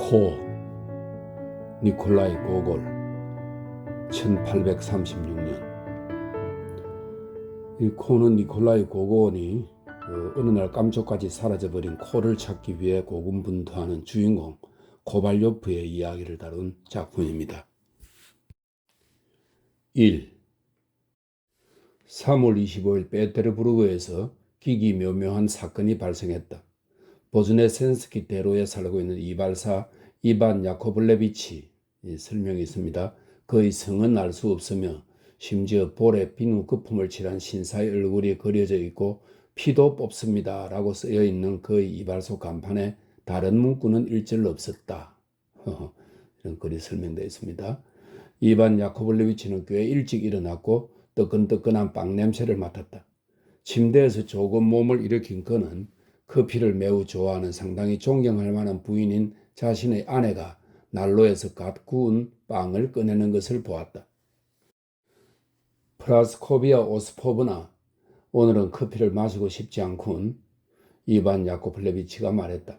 코 니콜라이 고골 1836년. 이 코는 니콜라이 고골이 어느 날 깜짝까지 사라져버린 코를 찾기 위해 고군분투하는 주인공 코발요프의 이야기를 다룬 작품입니다. 1. 3월 25일 페테르부르크에서 기기묘묘한 사건이 발생했다. 보즈네센스키 대로에 살고 있는 이발사 이반 야코블레비치 설명이 있습니다. 그의 성은 알 수 없으며 심지어 볼에 비누 거품을 칠한 신사의 얼굴이 그려져 있고 피도 뽑습니다 라고 쓰여 있는 그의 이발소 간판에 다른 문구는 일절 없었다. 이런 글이 설명되어 있습니다. 이반 야코블레비치는 꽤 일찍 일어났고 뜨끈뜨끈한 빵 냄새를 맡았다. 침대에서 조금 몸을 일으킨 그는 커피를 매우 좋아하는 상당히 존경할 만한 부인인 자신의 아내가 난로에서 갓 구운 빵을 꺼내는 것을 보았다. 프라스코비아 오스포브나, 오늘은 커피를 마시고 싶지 않군. 이반 야코블레비치가 말했다.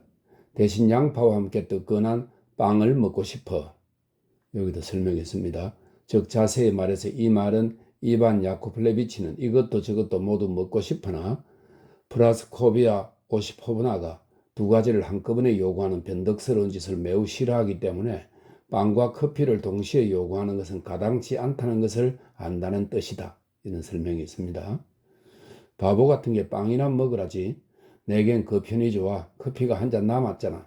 대신 양파와 함께 뜨끈한 빵을 먹고 싶어. 여기도 설명했습니다. 즉 자세히 말해서 이 말은 이반 야코블레비치는 이것도 저것도 모두 먹고 싶으나 프라스코비아 오시포브나가 두 가지를 한꺼번에 요구하는 변덕스러운 짓을 매우 싫어하기 때문에 빵과 커피를 동시에 요구하는 것은 가당치 않다는 것을 안다는 뜻이다. 이런 설명이 있습니다. 바보 같은 게 빵이나 먹으라지. 내겐 그 편이 좋아. 커피가 한 잔 남았잖아.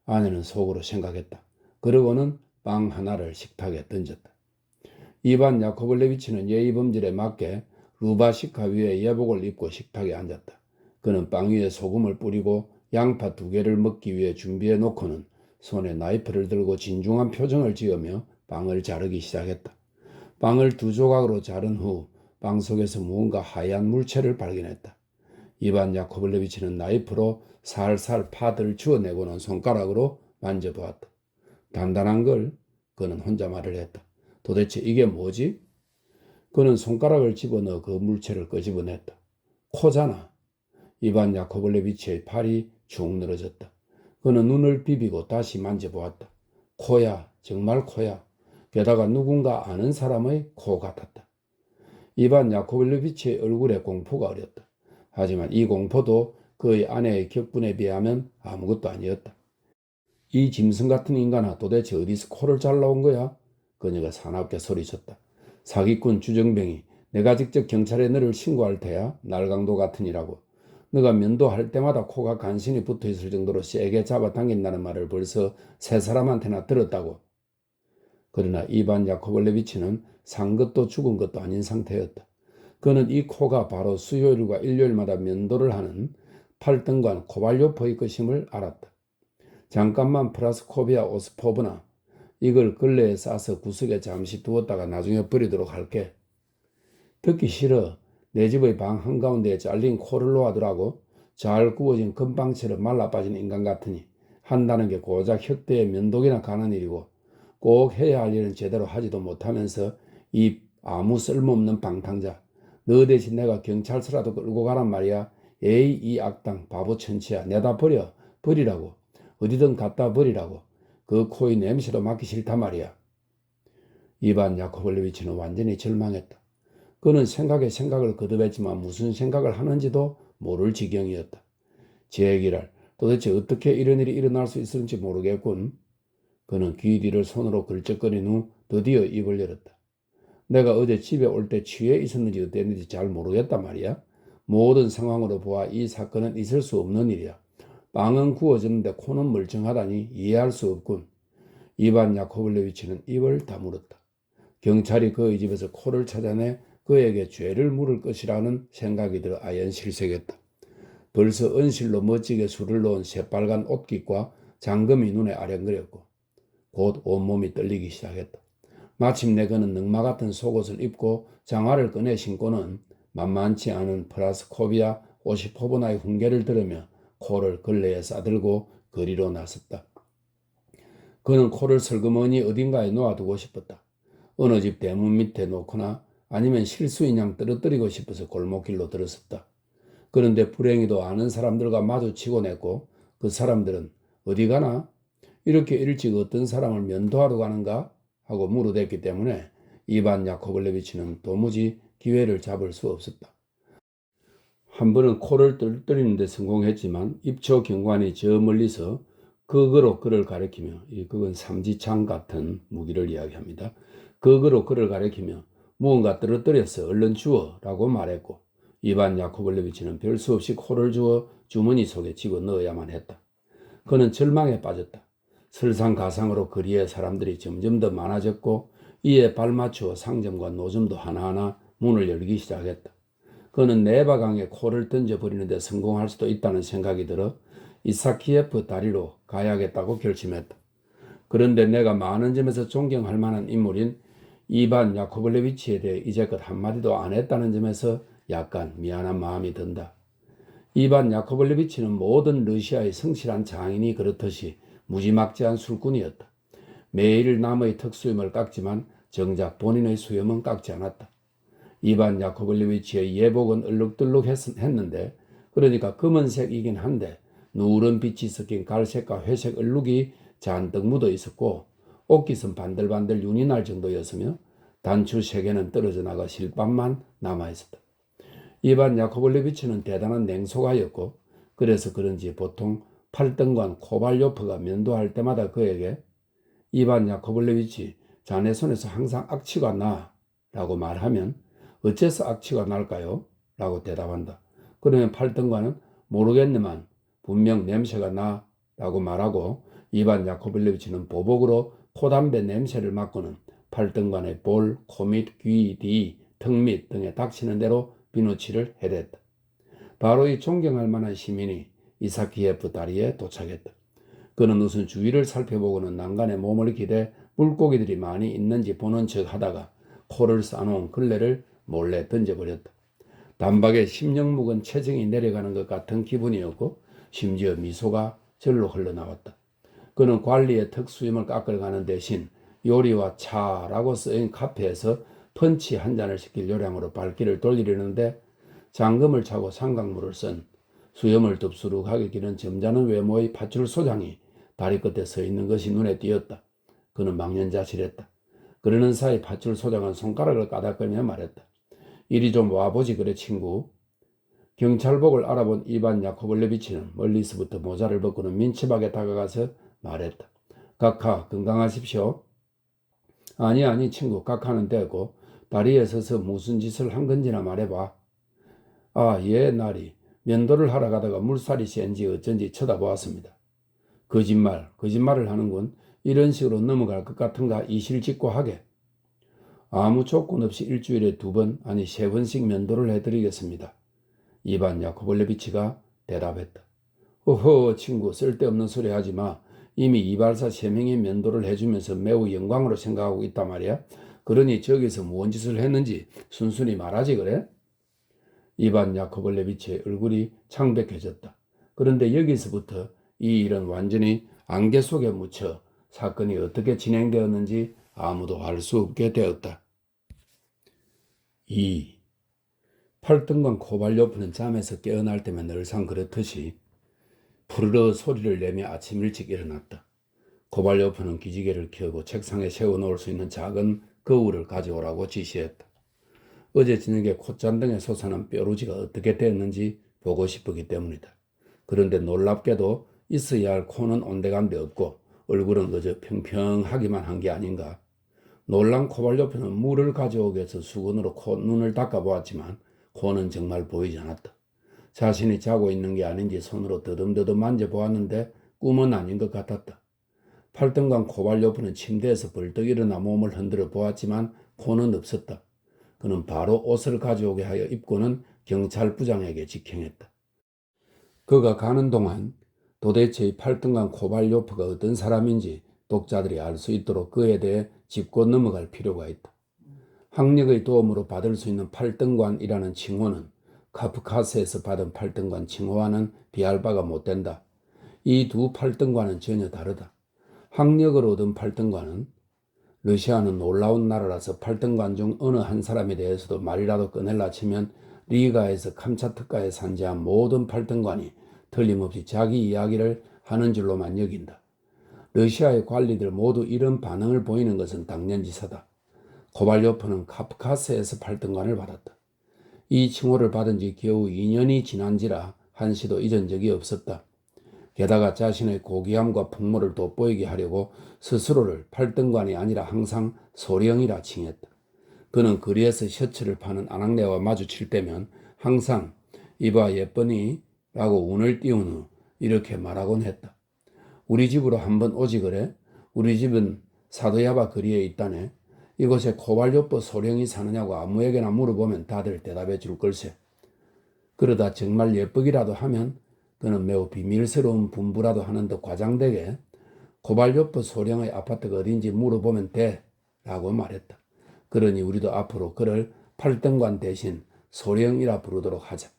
아내는 속으로 생각했다. 그러고는 빵 하나를 식탁에 던졌다. 이반 야코블레비치는 예의범절에 맞게 루바시카 위에 예복을 입고 식탁에 앉았다. 그는 빵 위에 소금을 뿌리고 양파 2개를 먹기 위해 준비해 놓고는 손에 나이프를 들고 진중한 표정을 지으며 빵을 자르기 시작했다. 빵을 2조각으로 자른 후 빵 속에서 무언가 하얀 물체를 발견했다. 이반 야코블레비치는 나이프로 살살 파들을 주워내고는 손가락으로 만져보았다. 단단한 걸. 그는 혼자 말을 했다. 도대체 이게 뭐지? 그는 손가락을 집어넣어 그 물체를 끄집어냈다. 코잖아. 이반 야코블레비치의 팔이 축 늘어졌다. 그는 눈을 비비고 다시 만져보았다. 코야, 정말 코야. 게다가 누군가 아는 사람의 코 같았다. 이반 야코블레비치의 얼굴에 공포가 어렸다. 하지만 이 공포도 그의 아내의 격분에 비하면 아무것도 아니었다. 이 짐승 같은 인간아, 도대체 어디서 코를 잘라온 거야? 그녀가 사납게 소리쳤다. 사기꾼 주정뱅이, 내가 직접 경찰에 너를 신고할 테야. 날강도 같으니라고. 너가 면도할 때마다 코가 간신히 붙어있을 정도로 세게 잡아당긴다는 말을 벌써 3사람한테나 들었다고. 그러나 이반 야코블레비치는 산 것도 죽은 것도 아닌 상태였다. 그는 이 코가 바로 수요일과 일요일마다 면도를 하는 팔등관 코발요프의 것임을 알았다. 잠깐만 프라스코비아 오스포브나, 이걸 걸레에 싸서 구석에 잠시 두었다가 나중에 버리도록 할게. 듣기 싫어. 내 집의 방 한가운데에 잘린 코를 놓아두라고. 잘 구워진 금방처럼 말라빠진 인간 같으니 한다는 게 고작 혁대의 면도기나 가는 일이고 꼭 해야 할 일은 제대로 하지도 못하면서 이 아무 쓸모없는 방탕자. 너 대신 내가 경찰서라도 끌고 가란 말이야. 에이, 이 악당 바보 천치야. 내다 버리라고. 어디든 갖다 버리라고. 그 코의 냄새도 맡기 싫단 말이야. 이반 야코블레비치는 완전히 절망했다. 그는 생각에 생각을 거듭했지만 무슨 생각을 하는지도 모를 지경이었다. 제기랄, 도대체 어떻게 이런 일이 일어날 수 있을지 모르겠군. 그는 귀 뒤를 손으로 걸쩍거린 후 드디어 입을 열었다. 내가 어제 집에 올 때 취해 있었는지 어땠는지 잘 모르겠단 말이야. 모든 상황으로 보아 이 사건은 있을 수 없는 일이야. 빵은 구워졌는데 코는 멀쩡하다니 이해할 수 없군. 이반 야코블레비치는 입을 다물었다. 경찰이 그의 집에서 코를 찾아내 그에게 죄를 물을 것이라는 생각이 들어 아연실색했다. 벌써 은실로 멋지게 술을 넣은 새빨간 옷깃과 장금이 눈에 아련거렸고 곧 온몸이 떨리기 시작했다. 마침내 그는 늑마 같은 속옷을 입고 장화를 꺼내 신고는 만만치 않은 프라스코비아 오시포브나의 훈계를 들으며 코를 걸레에 싸들고 거리로 나섰다. 그는 코를 슬그머니 어딘가에 놓아두고 싶었다. 어느 집 대문 밑에 놓거나 아니면 실수인 양 떨어뜨리고 싶어서 골목길로 들어섰다. 그런데 불행히도 아는 사람들과 마주치곤 했고 그 사람들은 어디 가나? 이렇게 일찍 어떤 사람을 면도하러 가는가 하고 물어댔기 때문에 이반 야코블레비치는 도무지 기회를 잡을 수 없었다. 한 번은 코를 뚫리는 데 성공했지만 입초 경관이 저 멀리서 극으로 그를 가리키며, 그건 삼지창 같은 무기를 이야기합니다. 극으로 그를 가리키며 무언가 떨어뜨렸어, 얼른 주워 라고 말했고, 이반 야코블레비치는 별 수 없이 코를 주워 주머니 속에 집어넣어야만 했다. 그는 절망에 빠졌다. 설상가상으로 거리에 사람들이 점점 더 많아졌고 이에 발맞추어 상점과 노점도 하나하나 문을 열기 시작했다. 그는 네바강에 코를 던져버리는 데 성공할 수도 있다는 생각이 들어 이사키예프 다리로 가야겠다고 결심했다. 그런데 내가 많은 점에서 존경할 만한 인물인 이반 야코블레비치에 대해 이제껏 한마디도 안 했다는 점에서 약간 미안한 마음이 든다. 이반 야코블레비치는 모든 러시아의 성실한 장인이 그렇듯이 무지막지한 술꾼이었다. 매일 남의 턱수염을 깎지만 정작 본인의 수염은 깎지 않았다. 이반 야코블레비치의 예복은 얼룩덜룩했는데, 그러니까 검은색이긴 한데 누런 빛이 섞인 갈색과 회색 얼룩이 잔뜩 묻어 있었고 옷깃은 반들반들 윤이 날 정도였으며 단추 3개는 떨어져 나가 실밥만 남아 있었다. 이반 야코블레비치는 대단한 냉소가였고 그래서 그런지 보통 팔등관 코발요프가 면도할 때마다 그에게 이반 야코블레비치, 자네 손에서 항상 악취가 나 라고 말하면 어째서 악취가 날까요? 라고 대답한다. 그러면 팔등관은 모르겠네만 분명 냄새가 나 라고 말하고 이반 야코블레비치는 보복으로 코담배 냄새를 맡고는 팔등관의 볼, 코 밑, 귀, 뒤, 턱 밑 등에 닥치는 대로 비누칠을 해댔다. 바로 이 존경할 만한 시민이 이사키예프 다리에 도착했다. 그는 우선 주위를 살펴보고는 난간에 몸을 기대 물고기들이 많이 있는지 보는 척 하다가 코를 싸놓은 걸레를 몰래 던져버렸다. 단박에 심령 묵은 체정이 내려가는 것 같은 기분이었고 심지어 미소가 절로 흘러나왔다. 그는 관리의 턱수염을 깎으러 가는 대신 요리와 차라고 쓰인 카페에서 펀치 한 잔을 시킬 요량으로 발길을 돌리려는데 잠금을 차고 삼각물을 쓴 수염을 덥수룩하게 기른 점잖은 외모의 파출소장이 다리 끝에 서 있는 것이 눈에 띄었다. 그는 망연자실했다. 그러는 사이 파출소장은 손가락을 까닥거리며 말했다. 이리 좀 와보지 그래 친구. 경찰복을 알아본 이반 야코블레비치는 멀리서부터 모자를 벗고는 민첩하게 다가가서 말했다. 각하 건강하십시오. 아니 친구, 각하는 되고 다리에 서서 무슨 짓을 한 건지나 말해봐. 아, 예, 나리. 면도를 하러 가다가 물살이 센지 어쩐지 쳐다보았습니다. 거짓말을 하는군. 이런 식으로 넘어갈 것 같은가 이실직고하게. 아무 조건 없이 일주일에 2번, 아니 3번씩 면도를 해드리겠습니다. 이반 야코블레비치가 대답했다. 허허, 친구, 쓸데없는 소리 하지 마. 이미 이발사 3명이 면도를 해주면서 매우 영광으로 생각하고 있단 말이야. 그러니 저기서 무슨 짓을 했는지 순순히 말하지 그래? 이반 야코블레비치의 얼굴이 창백해졌다. 그런데 여기서부터 이 일은 완전히 안개 속에 묻혀 사건이 어떻게 진행되었는지 아무도 알 수 없게 되었다. 2. 팔등관 코발요프는 잠에서 깨어날 때면 늘상 그렇듯이 푸르르 소리를 내며 아침 일찍 일어났다. 코발요프는 기지개를 켜고 책상에 세워놓을 수 있는 작은 거울을 가져오라고 지시했다. 어제 저녁에 콧잔등에 솟아난 뾰루지가 어떻게 됐는지 보고 싶었기 때문이다. 그런데 놀랍게도 있어야 할 코는 온데간데 없고 얼굴은 그저 평평하기만 한 게 아닌가. 놀란 코발요프는 물을 가져오기 위해서 수건으로 눈을 닦아보았지만 코는 정말 보이지 않았다. 자신이 자고 있는 게 아닌지 손으로 더듬더듬 만져보았는데 꿈은 아닌 것 같았다. 팔등간 코발요프는 침대에서 벌떡 일어나 몸을 흔들어 보았지만 코는 없었다. 그는 바로 옷을 가져오게 하여 입고는 경찰부장에게 직행했다. 그가 가는 동안 도대체 이 팔등간 코발요프가 어떤 사람인지 독자들이 알 수 있도록 그에 대해 짚고 넘어갈 필요가 있다. 학력의 도움으로 받을 수 있는 팔등관이라는 칭호는 카프카스에서 받은 팔등관 칭호와는 비할 바가 못된다. 이 두 팔등관은 전혀 다르다. 학력을 얻은 팔등관은 러시아는 놀라운 나라라서 팔등관 중 어느 한 사람에 대해서도 말이라도 꺼낼라 치면 리가에서 감차트가에 산재한 모든 팔등관이 틀림없이 자기 이야기를 하는 줄로만 여긴다. 러시아의 관리들 모두 이런 반응을 보이는 것은 당연지사다. 코발료프는 카프카스에서 8등관을 받았다. 이 칭호를 받은 지 겨우 2년이 지난지라 한시도 잊은 적이 없었다. 게다가 자신의 고귀함과 풍모를 돋보이게 하려고 스스로를 8등관이 아니라 항상 소령이라 칭했다. 그는 거리에서 셔츠를 파는 아낙네와 마주칠 때면 항상 이봐 예쁘니? 라고 운을 띄운 후 이렇게 말하곤 했다. 우리 집으로 한번 오지 그래? 우리 집은 사도야바 거리에 있다네. 이곳에 코발료프 소령이 사느냐고 아무에게나 물어보면 다들 대답해 줄 걸세. 그러다 정말 예쁘기라도 하면 그는 매우 비밀스러운 분부라도 하는 듯 과장되게 코발료프 소령의 아파트가 어딘지 물어보면 돼 라고 말했다. 그러니 우리도 앞으로 그를 8등관 대신 소령이라 부르도록 하자.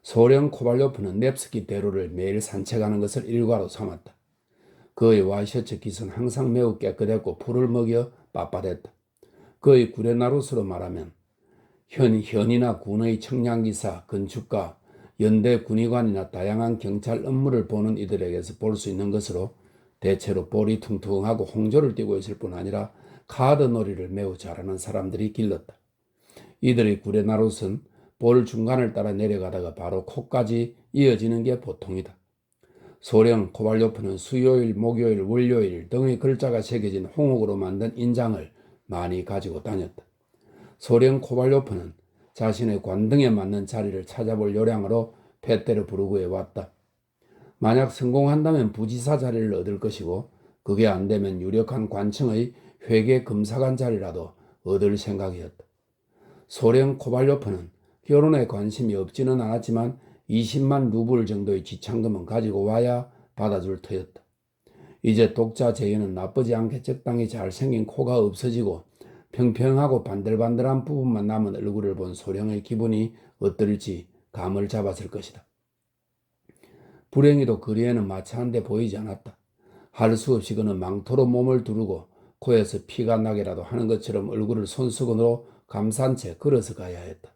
소령 코발료프는 넵스키 대로를 매일 산책하는 것을 일과로 삼았다. 그의 와이셔츠 깃은 항상 매우 깨끗했고 풀을 먹여 빳빳했다. 그의 구레나룻으로 말하면 현이나 군의 청량기사, 건축가, 연대 군의관이나 다양한 경찰 업무를 보는 이들에게서 볼 수 있는 것으로 대체로 볼이 퉁퉁하고 홍조를 띠고 있을 뿐 아니라 카드놀이를 매우 잘하는 사람들이 길렀다. 이들의 구레나룻은 볼 중간을 따라 내려가다가 바로 코까지 이어지는 게 보통이다. 소령 코발료프는 수요일, 목요일, 월요일 등의 글자가 새겨진 홍옥으로 만든 인장을 많이 가지고 다녔다. 소령 코발료프는 자신의 관등에 맞는 자리를 찾아볼 요량으로 팻대를 부르고 해왔다. 만약 성공한다면 부지사 자리를 얻을 것이고 그게 안되면 유력한 관청의 회계 검사관 자리라도 얻을 생각이었다. 소령 코발료프는 결혼에 관심이 없지는 않았지만 20만 루블 정도의 지참금은 가지고 와야 받아줄 터였다. 이제 독자 제의는 나쁘지 않게 적당히 잘생긴 코가 없어지고 평평하고 반들반들한 부분만 남은 얼굴을 본 소령의 기분이 어떨지 감을 잡았을 것이다. 불행히도 거리에는 마차 한 대 보이지 않았다. 할 수 없이 그는 망토로 몸을 두르고 코에서 피가 나게라도 하는 것처럼 얼굴을 손수건으로 감싼 채 걸어서 가야 했다.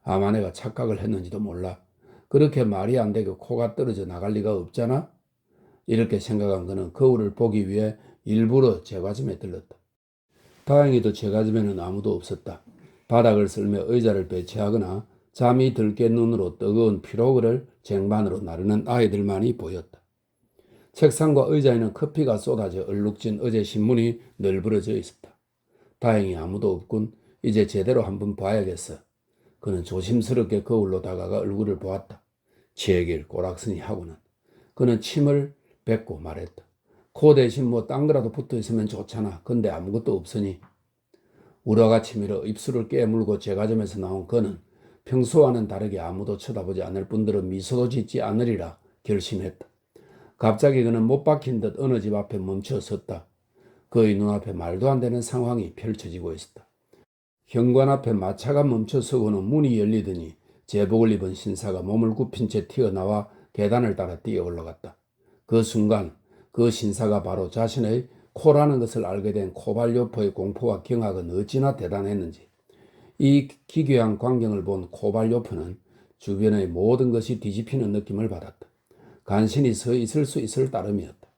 아마 내가 착각을 했는지도 몰라. 그렇게 말이 안 되게 코가 떨어져 나갈 리가 없잖아? 이렇게 생각한 그는 거울을 보기 위해 일부러 제과점에 들렀다. 다행히도 제과점에는 아무도 없었다. 바닥을 쓸며 의자를 배치하거나 잠이 들깬 눈으로 뜨거운 피로그를 쟁반으로 나르는 아이들만이 보였다. 책상과 의자에는 커피가 쏟아져 얼룩진 어제 신문이 널브러져 있었다. 다행히 아무도 없군. 이제 제대로 한번 봐야겠어. 그는 조심스럽게 거울로 다가가 얼굴을 보았다. 지혜길 꼬락서니 하고는 그는 침을 뱉고 말했다. 코 대신 뭐 딴 거라도 붙어 있으면 좋잖아. 근데 아무것도 없으니. 우라가 치밀어 입술을 깨물고 제과점에서 나온 그는 평소와는 다르게 아무도 쳐다보지 않을 뿐더러 미소도 짓지 않으리라 결심했다. 갑자기 그는 못 박힌 듯 어느 집 앞에 멈춰 섰다. 그의 눈앞에 말도 안 되는 상황이 펼쳐지고 있었다. 현관 앞에 마차가 멈춰 서고는 문이 열리더니 제복을 입은 신사가 몸을 굽힌 채 튀어나와 계단을 따라 뛰어 올라갔다. 그 순간 그 신사가 바로 자신의 코라는 것을 알게 된 코발료프의 공포와 경악은 어찌나 대단했는지. 이 기괴한 광경을 본 코발료프는 주변의 모든 것이 뒤집히는 느낌을 받았다. 간신히 서 있을 수 있을 따름이었다.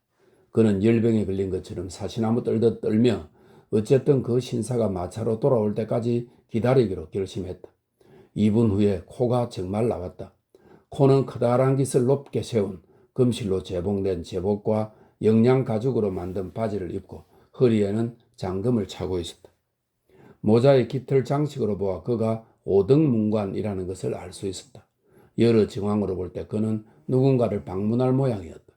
그는 열병에 걸린 것처럼 사시나무 떨듯 떨며 어쨌든 그 신사가 마차로 돌아올 때까지 기다리기로 결심했다. 2분 후에 코가 정말 나왔다. 코는 커다란 깃을 높게 세운 금실로 제봉된 제복과 영양 가죽으로 만든 바지를 입고 허리에는 장금을 차고 있었다. 모자의 깃을 장식으로 보아 그가 5등 문관이라는 것을 알 수 있었다. 여러 정황으로 볼 때 그는 누군가를 방문할 모양이었다.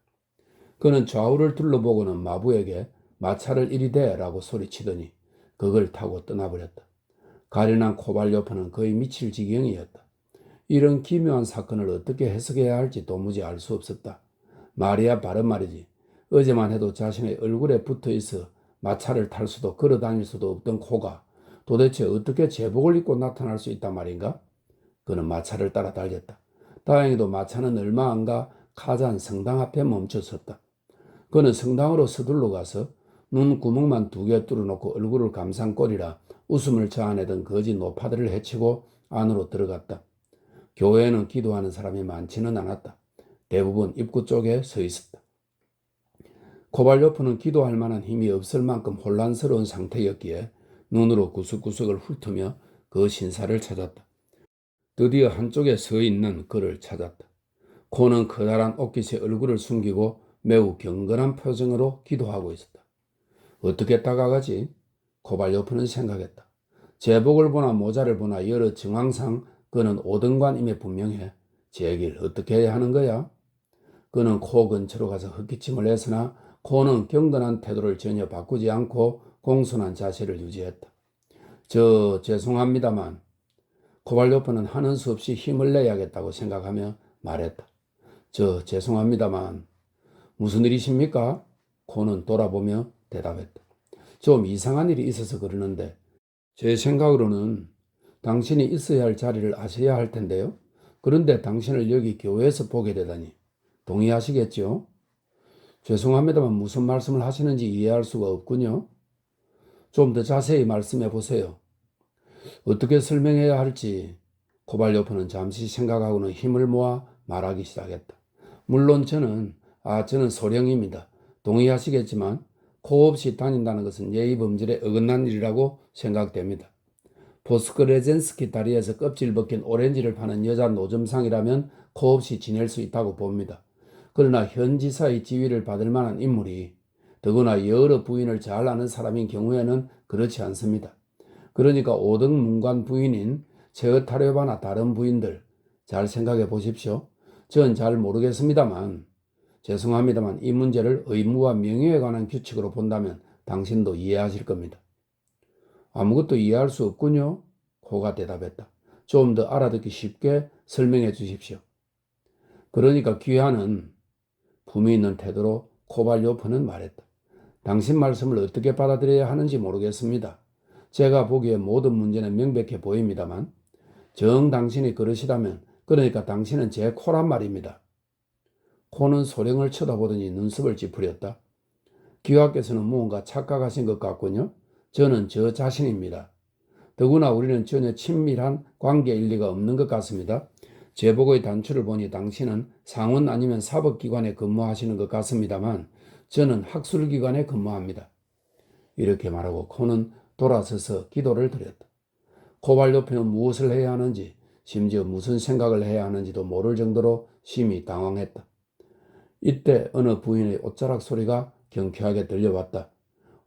그는 좌우를 둘러보고는 마부에게 마차를 이리 대라고 소리치더니 그걸 타고 떠나버렸다. 가련한 코발료프는 거의 미칠 지경이었다. 이런 기묘한 사건을 어떻게 해석해야 할지 도무지 알 수 없었다. 말이야 바른 말이지. 어제만 해도 자신의 얼굴에 붙어있어 마차를 탈 수도 걸어 다닐 수도 없던 코가 도대체 어떻게 제복을 입고 나타날 수 있단 말인가? 그는 마차를 따라 달렸다. 다행히도 마차는 얼마 안 가 카잔 성당 앞에 멈춰섰다. 그는 성당으로 서둘러 가서 눈 구멍만 2개 뚫어놓고 얼굴을 감싼 꼴이라 웃음을 자아내던 거지 노파들을 해치고 안으로 들어갔다. 교회에는 기도하는 사람이 많지는 않았다. 대부분 입구 쪽에 서 있었다. 코발료프는 기도할 만한 힘이 없을 만큼 혼란스러운 상태였기에 눈으로 구석구석을 훑으며 그 신사를 찾았다. 드디어 한쪽에 서 있는 그를 찾았다. 코는 커다란 옷깃에 얼굴을 숨기고 매우 경건한 표정으로 기도하고 있었다. 어떻게 다가가지? 코발료프는 생각했다. 제복을 보나 모자를 보나 여러 정황상 그는 5등관임에 분명해. 제 길 어떻게 해야 하는 거야? 그는 코 근처로 가서 헛기침을 했으나 코는 경건한 태도를 전혀 바꾸지 않고 공손한 자세를 유지했다. 죄송합니다만 코발료프는 하는 수 없이 힘을 내야겠다고 생각하며 말했다. 죄송합니다만 무슨 일이십니까? 코는 돌아보며 대답했다. 좀 이상한 일이 있어서 그러는데 제 생각으로는 당신이 있어야 할 자리를 아셔야 할 텐데요. 그런데 당신을 여기 교회에서 보게 되다니 동의하시겠죠? 죄송합니다만 무슨 말씀을 하시는지 이해할 수가 없군요. 좀 더 자세히 말씀해 보세요. 어떻게 설명해야 할지 코발료프는 잠시 생각하고는 힘을 모아 말하기 시작했다. 물론 저는 소령입니다. 동의하시겠지만 코 없이 다닌다는 것은 예의 범절에 어긋난 일이라고 생각됩니다. 보스크레젠스키 다리에서 껍질 벗긴 오렌지를 파는 여자 노점상이라면 코 없이 지낼 수 있다고 봅니다. 그러나 현 지사의 지위를 받을 만한 인물이 더구나 여러 부인을 잘 아는 사람인 경우에는 그렇지 않습니다. 그러니까 5등 문관 부인인 체어타료바나 다른 부인들 잘 생각해 보십시오. 전 잘 모르겠습니다만 죄송합니다만 이 문제를 의무와 명예에 관한 규칙으로 본다면 당신도 이해하실 겁니다. 아무것도 이해할 수 없군요. 코가 대답했다. 좀 더 알아듣기 쉽게 설명해 주십시오. 그러니까 귀하는 품위 있는 태도로 코발료프는 말했다. 당신 말씀을 어떻게 받아들여야 하는지 모르겠습니다. 제가 보기에 모든 문제는 명백해 보입니다만 정 당신이 그러시다면 그러니까 당신은 제 코란 말입니다. 코는 소령을 쳐다보더니 눈썹을 찌푸렸다. 귀하께서는 무언가 착각하신 것 같군요. 저는 저 자신입니다. 더구나 우리는 전혀 친밀한 관계일 리가 없는 것 같습니다. 제복의 단추를 보니 당신은 상원 아니면 사법기관에 근무하시는 것 같습니다만 저는 학술기관에 근무합니다. 이렇게 말하고 코는 돌아서서 기도를 드렸다. 코발료프는 무엇을 해야 하는지 심지어 무슨 생각을 해야 하는지도 모를 정도로 심히 당황했다. 이때 어느 부인의 옷자락 소리가 경쾌하게 들려왔다.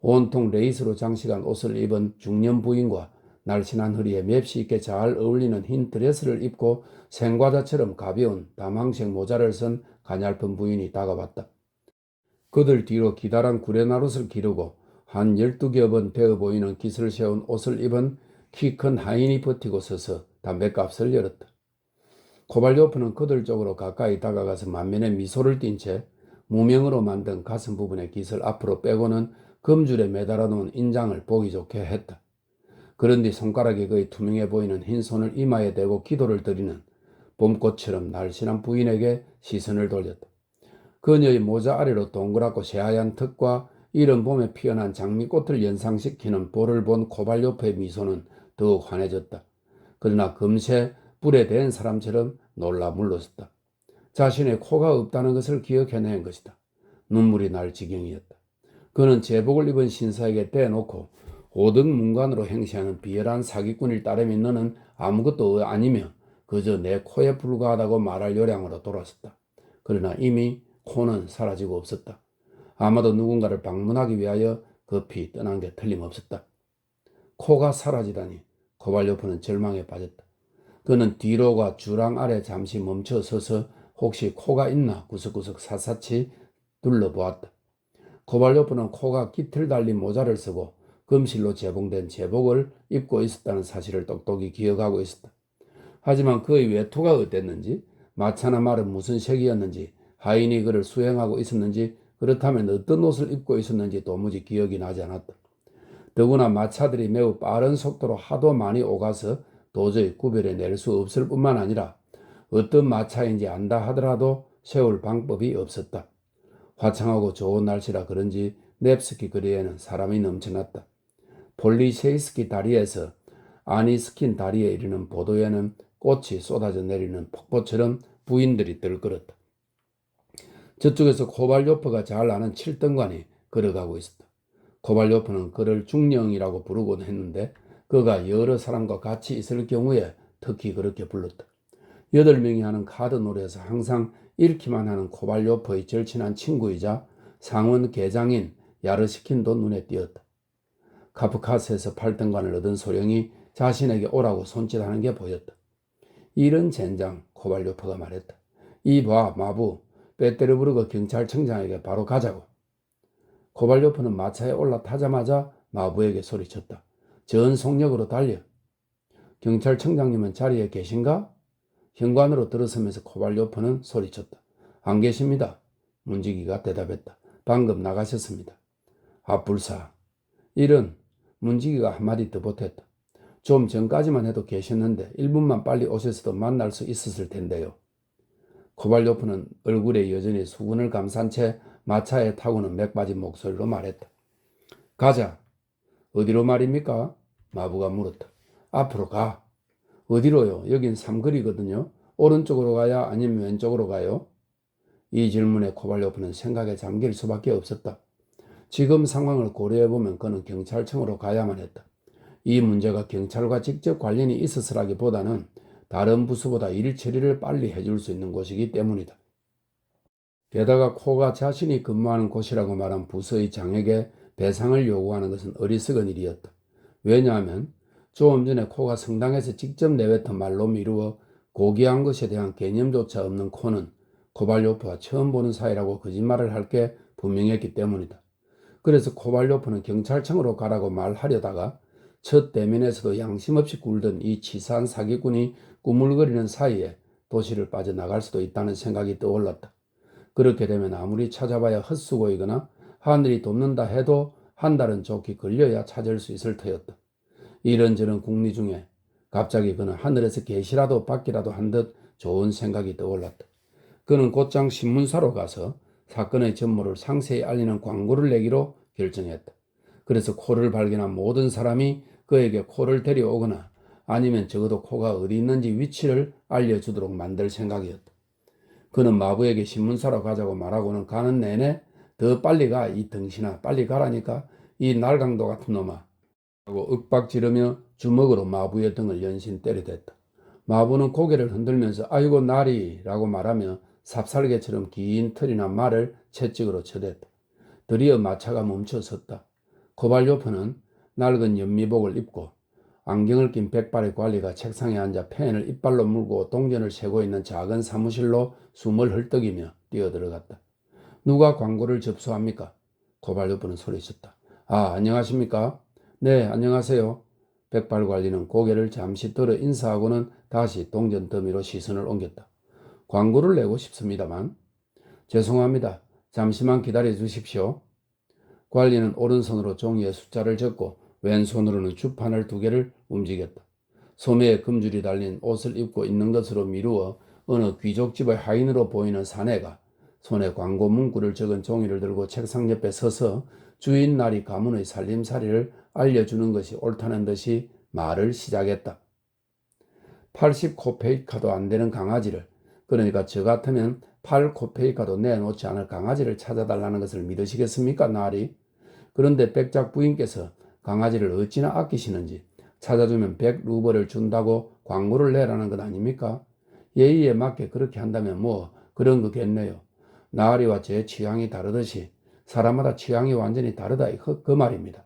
온통 레이스로 장식한 옷을 입은 중년 부인과 날씬한 허리에 맵시 있게 잘 어울리는 흰 드레스를 입고 생과자처럼 가벼운 다망색 모자를 쓴 가냘픈 부인이 다가왔다. 그들 뒤로 기다란 구레나룻을 기르고 한 12겹은 되어 보이는 깃을 세운 옷을 입은 키 큰 하인이 버티고 서서 담뱃값을 열었다. 코발료프는 그들 쪽으로 가까이 다가가서 만면에 미소를 띤 채 무명으로 만든 가슴 부분의 깃을 앞으로 빼고는 금줄에 매달아 놓은 인장을 보기 좋게 했다. 그런 뒤 손가락이 거의 투명해 보이는 흰 손을 이마에 대고 기도를 드리는 봄꽃처럼 날씬한 부인에게 시선을 돌렸다. 그녀의 모자 아래로 동그랗고 새하얀 턱과 이른 봄에 피어난 장미꽃을 연상시키는 볼을 본 코발료프의 미소는 더욱 환해졌다. 그러나 금세 불에 댄 사람처럼 놀라 물러섰다. 자신의 코가 없다는 것을 기억해낸 것이다. 눈물이 날 지경이었다. 그는 제복을 입은 신사에게 떼놓고 5등 문관으로 행세하는 비열한 사기꾼일 따름이 너는 아무것도 아니며 그저 내 코에 불과하다고 말할 요량으로 돌아섰다. 그러나 이미 코는 사라지고 없었다. 아마도 누군가를 방문하기 위하여 급히 떠난 게 틀림없었다. 코가 사라지다니 코발료프는 절망에 빠졌다. 그는 뒤로가 주랑 아래 잠시 멈춰 서서 혹시 코가 있나 구석구석 샅샅이 둘러보았다. 코발료프는 코가 깃을 달린 모자를 쓰고 금실로 제봉된 제복을 입고 있었다는 사실을 똑똑히 기억하고 있었다. 하지만 그의 외투가 어땠는지, 마차나 말은 무슨 색이었는지, 하인이 그를 수행하고 있었는지, 그렇다면 어떤 옷을 입고 있었는지 도무지 기억이 나지 않았다. 더구나 마차들이 매우 빠른 속도로 하도 많이 오가서 도저히 구별해낼 수 없을 뿐만 아니라 어떤 마차인지 안다 하더라도 세울 방법이 없었다. 화창하고 좋은 날씨라 그런지 넵스키 거리에는 사람이 넘쳐났다. 폴리세이스키 다리에서 아니스킨 다리에 이르는 보도에는 꽃이 쏟아져 내리는 폭포처럼 부인들이 들끓었다. 저쪽에서 코발요프가 잘 아는 7등관이 걸어가고 있었다. 코발요프는 그를 중령이라고 부르곤 했는데 그가 여러 사람과 같이 있을 경우에 특히 그렇게 불렀다. 8명이 하는 카드 놀이에서 항상 잃기만 하는 코발요프의 절친한 친구이자 상원 계장인 야르시킨도 눈에 띄었다. 카프카스에서 8등관을 얻은 소령이 자신에게 오라고 손짓하는 게 보였다. 이런 젠장, 코발요프가 말했다. 이봐 마부, 빼테르부르크 경찰청장에게 바로 가자고. 코발요프는 마차에 올라타자마자 마부에게 소리쳤다. 전속력으로 달려. 경찰청장님은 자리에 계신가? 현관으로 들어서면서 코발요프는 소리쳤다. 안 계십니다. 문지기가 대답했다. 방금 나가셨습니다. 아 불사. 이런. 문지기가 한마디 더 보탰다. 좀 전까지만 해도 계셨는데 1분만 빨리 오셨어도 만날 수 있었을 텐데요. 코발요프는 얼굴에 여전히 수군을 감싼 채 마차에 타고는 맥 빠진 목소리로 말했다. 가자. 어디로 말입니까? 마부가 물었다. 앞으로 가. 어디로요? 여긴 삼거리거든요. 오른쪽으로 가야 아니면 왼쪽으로 가요? 이 질문에 코발요프는 생각에 잠길 수밖에 없었다. 지금 상황을 고려해보면 그는 경찰청으로 가야만 했다. 이 문제가 경찰과 직접 관련이 있었으라기보다는 다른 부서보다 일 처리를 빨리 해줄 수 있는 곳이기 때문이다. 게다가 코가 자신이 근무하는 곳이라고 말한 부서의 장에게 배상을 요구하는 것은 어리석은 일이었다. 왜냐하면 조금 전에 코가 성당에서 직접 내뱉은 말로 미루어 고귀한 것에 대한 개념조차 없는 코는 코발요프와 처음 보는 사이라고 거짓말을 할 게 분명했기 때문이다. 그래서 코발요프는 경찰청으로 가라고 말하려다가 첫 대면에서도 양심 없이 굴던 이 치사한 사기꾼이 꾸물거리는 사이에 도시를 빠져나갈 수도 있다는 생각이 떠올랐다. 그렇게 되면 아무리 찾아봐야 헛수고이거나 하늘이 돕는다 해도 한 달은 좋게 걸려야 찾을 수 있을 터였다. 이런저런 궁리 중에 갑자기 그는 하늘에서 계시라도 받기라도 한 듯 좋은 생각이 떠올랐다. 그는 곧장 신문사로 가서 사건의 전모를 상세히 알리는 광고를 내기로 결정했다. 그래서 코를 발견한 모든 사람이 그에게 코를 데려오거나 아니면 적어도 코가 어디 있는지 위치를 알려주도록 만들 생각이었다. 그는 마부에게 신문사로 가자고 말하고는 가는 내내 더 빨리 가, 이 등신아, 빨리 가라니까, 이 날강도 같은 놈아 하고 윽박지르며 주먹으로 마부의 등을 연신 때려댔다. 마부는 고개를 흔들면서 아이고 나리 라고 말하며 삽살개처럼 긴 털이나 말을 채찍으로 쳐댔다. 드디어 마차가 멈춰섰다. 코발요프는 낡은 연미복을 입고 안경을 낀 백발의 관리가 책상에 앉아 펜을 이빨로 물고 동전을 세고 있는 작은 사무실로 숨을 헐떡이며 뛰어들어갔다. 누가 광고를 접수합니까? 코발요프는 소리쳤다. 아, 안녕하십니까? 네, 안녕하세요. 백발 관리는 고개를 잠시 들어 인사하고는 다시 동전 더미로 시선을 옮겼다. 광고를 내고 싶습니다만. 죄송합니다. 잠시만 기다려 주십시오. 관리는 오른손으로 종이에 숫자를 적고 왼손으로는 주판을 2개를 움직였다. 소매에 금줄이 달린 옷을 입고 있는 것으로 미루어 어느 귀족집의 하인으로 보이는 사내가 손에 광고 문구를 적은 종이를 들고 책상 옆에 서서 주인 나리 가문의 살림살이를 알려주는 것이 옳다는 듯이 말을 시작했다. 80코페이카도 안 되는 강아지를, 그러니까 저 같으면 8코페이카도 내놓지 않을 강아지를 찾아달라는 것을 믿으시겠습니까, 나리? 그런데 백작 부인께서 강아지를 어찌나 아끼시는지 찾아주면 100루벌을 준다고 광고를 내라는 것 아닙니까? 예의에 맞게 그렇게 한다면 뭐 그런 거겠네요. 나으리와 제 취향이 다르듯이 사람마다 취향이 완전히 다르다 그 말입니다.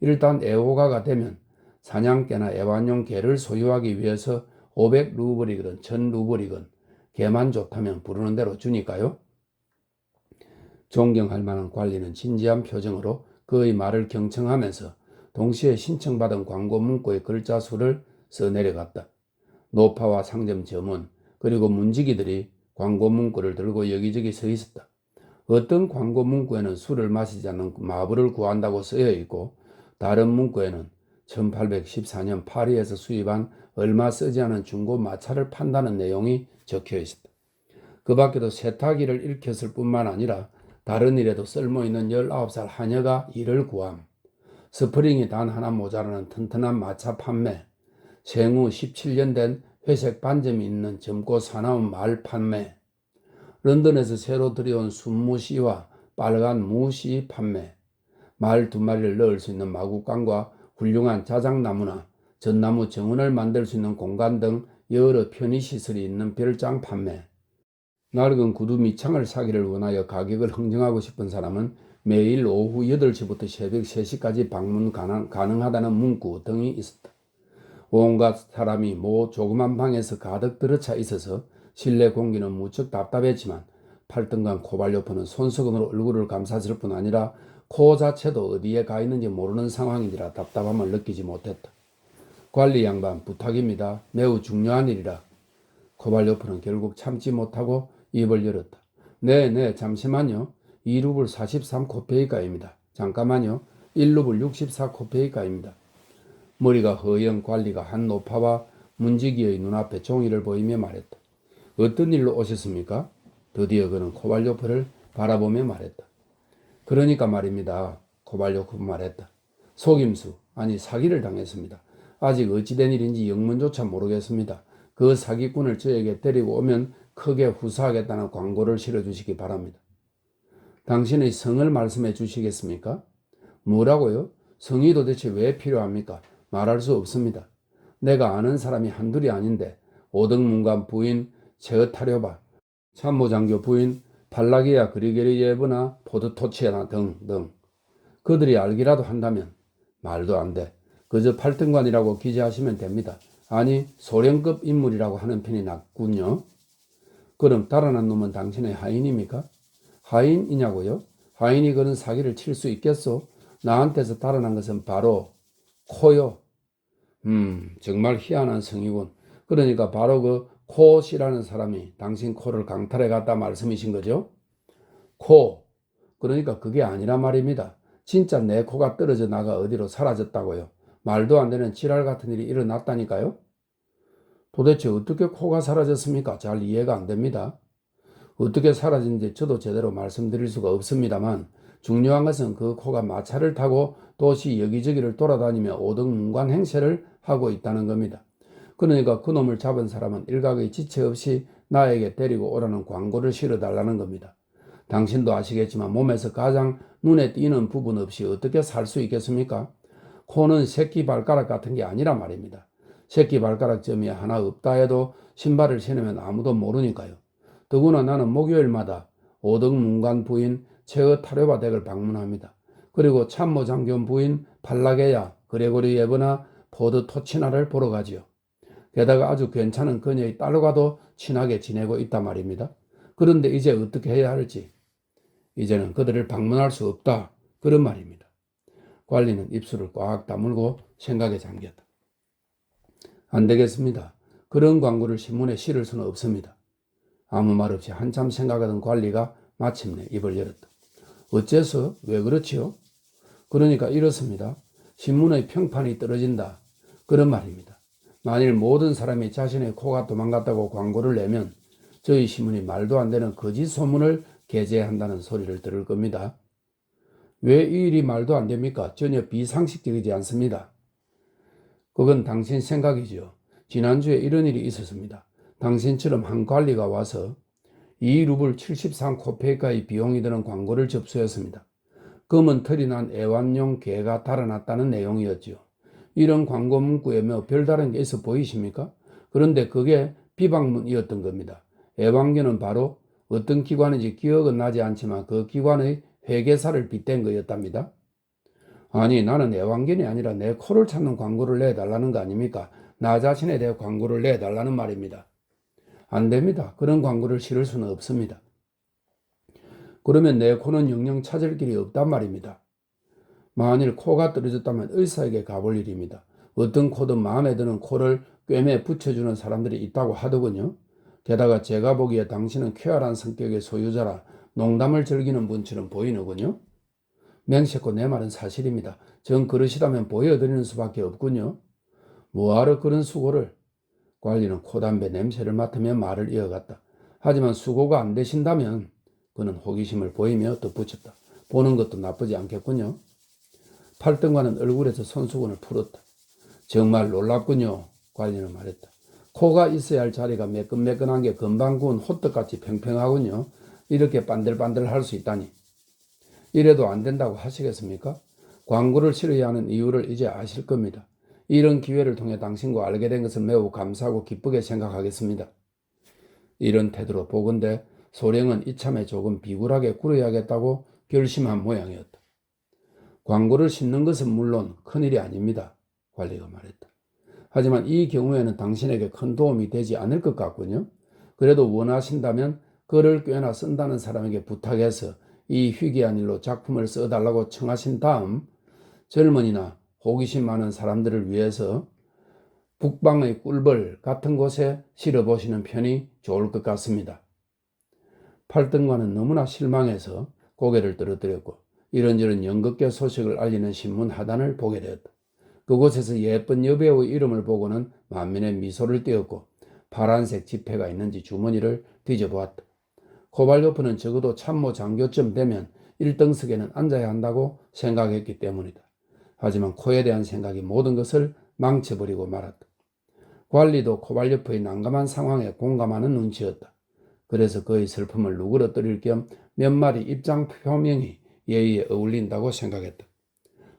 일단 애호가가 되면 사냥개나 애완용 개를 소유하기 위해서 500루벌이건 1000루벌이건 개만 좋다면 부르는 대로 주니까요. 존경할 만한 관리는 진지한 표정으로 그의 말을 경청하면서 동시에 신청받은 광고 문구의 글자 수를 써 내려갔다. 노파와 상점 점원 그리고 문지기들이 광고 문구를 들고 여기저기 서 있었다. 어떤 광고 문구에는 술을 마시지 않는 마부를 구한다고 쓰여 있고 다른 문구에는 1814년 파리에서 수입한 얼마 쓰지 않은 중고 마차를 판다는 내용이 적혀 있었다. 그 밖에도 세탁기를 일으켰을 뿐만 아니라 다른 일에도 쓸모있는 19살 하녀가 일을 구함, 스프링이 단 하나 모자라는 튼튼한 마차 판매, 생후 17년 된 회색 반점이 있는 젊고 사나운 말 판매, 런던에서 새로 들여온 순무씨와 빨간 무씨 판매, 말 2마리를 넣을 수 있는 마구간과 훌륭한 자작나무나 전나무 정원을 만들 수 있는 공간 등 여러 편의시설이 있는 별장 판매, 낡은 구두 밑창을 사기를 원하여 가격을 흥정하고 싶은 사람은 매일 오후 8시부터 새벽 3시까지 방문 가능하다는 문구 등이 있었다. 온갖 사람이 조그만 방에서 가득 들어차 있어서 실내 공기는 무척 답답했지만 8등간 코발료프는 손수건으로 얼굴을 감쌌을 뿐 아니라 코 자체도 어디에 가 있는지 모르는 상황이라 답답함을 느끼지 못했다. 관리 양반 부탁입니다. 매우 중요한 일이라. 코발료프는 결국 참지 못하고 입을 열었다. 네, 잠시만요. 2루블 43코페이카입니다. 잠깐만요. 1루블 64코페이카입니다. 머리가 허연 관리가 한 노파와 문지기의 눈앞에 종이를 보이며 말했다. 어떤 일로 오셨습니까? 드디어 그는 코발료프를 바라보며 말했다. 그러니까 말입니다. 코발료프 말했다. 속임수, 아니 사기를 당했습니다. 아직 어찌된 일인지 영문조차 모르겠습니다. 그 사기꾼을 저에게 데리고 오면 크게 후사하겠다는 광고를 실어주시기 바랍니다. 당신의 성을 말씀해 주시겠습니까? 뭐라고요? 성이 도대체 왜 필요합니까? 말할 수 없습니다. 내가 아는 사람이 한둘이 아닌데 오등문관 부인 체어타료바, 참모장교 부인 팔라기아 그리게리예브나 포드토치아나 등등 그들이 알기라도 한다면 말도 안 돼. 그저 8등관이라고 기재하시면 됩니다. 아니 소련급 인물이라고 하는 편이 낫군요. 그럼 달아난 놈은 당신의 하인입니까? 하인이냐고요? 하인이 그런 사기를 칠 수 있겠소? 나한테서 달아난 것은 바로 코요. 정말 희한한 성이군. 그러니까 바로 그 코씨라는 사람이 당신 코를 강탈해 갔다 말씀이신 거죠? 코. 그러니까 그게 아니라 말입니다. 진짜 내 코가 떨어져 나가 어디로 사라졌다고요. 말도 안 되는 지랄 같은 일이 일어났다니까요. 도대체 어떻게 코가 사라졌습니까? 잘 이해가 안 됩니다. 어떻게 사라진지 저도 제대로 말씀드릴 수가 없습니다만 중요한 것은 그 코가 마차를 타고 도시 여기저기를 돌아다니며 오등문관 행세를 하고 있다는 겁니다. 그러니까 그놈을 잡은 사람은 일각의 지체 없이 나에게 데리고 오라는 광고를 실어달라는 겁니다. 당신도 아시겠지만 몸에서 가장 눈에 띄는 부분 없이 어떻게 살 수 있겠습니까? 코는 새끼 발가락 같은 게 아니란 말입니다. 새끼 발가락 점이 하나 없다 해도 신발을 신으면 아무도 모르니까요. 더구나 나는 목요일마다 오등문관 부인 체어타료바 댁을 방문합니다. 그리고 참모장교 부인 팔라게야 그레고리예브나 포드토치나를 보러 가지요. 게다가 아주 괜찮은 그녀의 딸과도 친하게 지내고 있단 말입니다. 그런데 이제 어떻게 해야 할지. 이제는 그들을 방문할 수 없다. 그런 말입니다. 관리는 입술을 꽉 다물고 생각에 잠겼다. 안 되겠습니다. 그런 광고를 신문에 실을 수는 없습니다. 아무 말 없이 한참 생각하던 관리가 마침내 입을 열었다. 어째서? 왜 그렇지요? 그러니까 이렇습니다. 신문의 평판이 떨어진다. 그런 말입니다. 만일 모든 사람이 자신의 코가 도망갔다고 광고를 내면 저희 신문이 말도 안 되는 거짓 소문을 게재한다는 소리를 들을 겁니다. 왜 이 일이 말도 안 됩니까? 전혀 비상식적이지 않습니다. 그건 당신 생각이죠. 지난주에 이런 일이 있었습니다. 당신처럼 한 관리가 와서 2루블 73코페이카의 비용이 드는 광고를 접수했습니다. 검은 털이 난 애완용 개가 달아났다는 내용이었죠. 이런 광고 문구에 별다른 게 있어 보이십니까? 그런데 그게 비방문이었던 겁니다. 애완견은 바로 어떤 기관인지 기억은 나지 않지만 그 기관의 회계사를 빗댄 거였답니다. 아니 나는 애완견이 아니라 내 코를 찾는 광고를 내달라는 거 아닙니까? 나 자신에 대해 광고를 내달라는 말입니다. 안 됩니다. 그런 광고를 실을 수는 없습니다. 그러면 내 코는 영영 찾을 길이 없단 말입니다. 만일 코가 떨어졌다면 의사에게 가볼 일입니다. 어떤 코든 마음에 드는 코를 꿰매 붙여주는 사람들이 있다고 하더군요. 게다가 제가 보기에 당신은 쾌활한 성격의 소유자라 농담을 즐기는 분처럼 보이는군요. 맹세코 내 말은 사실입니다. 전 그러시다면 보여드리는 수밖에 없군요. 뭐하러 그런 수고를. 관리는 코담배 냄새를 맡으며 말을 이어갔다. 하지만 수고가 안 되신다면 그는 호기심을 보이며 덧붙였다. 보는 것도 나쁘지 않겠군요. 8등관은 얼굴에서 손수건을 풀었다. 정말 놀랍군요. 관리는 말했다. 코가 있어야 할 자리가 매끈매끈한 게 금방 구운 호떡같이 평평하군요. 이렇게 반들반들 할 수 있다니. 이래도 안 된다고 하시겠습니까? 광고를 치러야 하는 이유를 이제 아실 겁니다. 이런 기회를 통해 당신과 알게 된 것을 매우 감사하고 기쁘게 생각하겠습니다. 이런 태도로 보건대 소령은 이참에 조금 비굴하게 굴어야겠다고 결심한 모양이었다. 광고를 싣는 것은 물론 큰일이 아닙니다. 관리가 말했다. 하지만 이 경우에는 당신에게 큰 도움이 되지 않을 것 같군요. 그래도 원하신다면 글을 꽤나 쓴다는 사람에게 부탁해서 이 희귀한 일로 작품을 써달라고 청하신 다음 젊은이나 호기심 많은 사람들을 위해서 북방의 꿀벌 같은 곳에 실어보시는 편이 좋을 것 같습니다. 팔등관은 너무나 실망해서 고개를 떨어뜨렸고 이런저런 연극계 소식을 알리는 신문 하단을 보게 되었다. 그곳에서 예쁜 여배우의 이름을 보고는 만면에 미소를 띄었고 파란색 지폐가 있는지 주머니를 뒤져보았다. 코발요프는 적어도 참모 장교쯤 되면 1등석에는 앉아야 한다고 생각했기 때문이다. 하지만 코에 대한 생각이 모든 것을 망쳐버리고 말았다. 관리도 코발요프의 난감한 상황에 공감하는 눈치였다. 그래서 그의 슬픔을 누그러뜨릴 겸 몇 마디 입장 표명이 예의에 어울린다고 생각했다.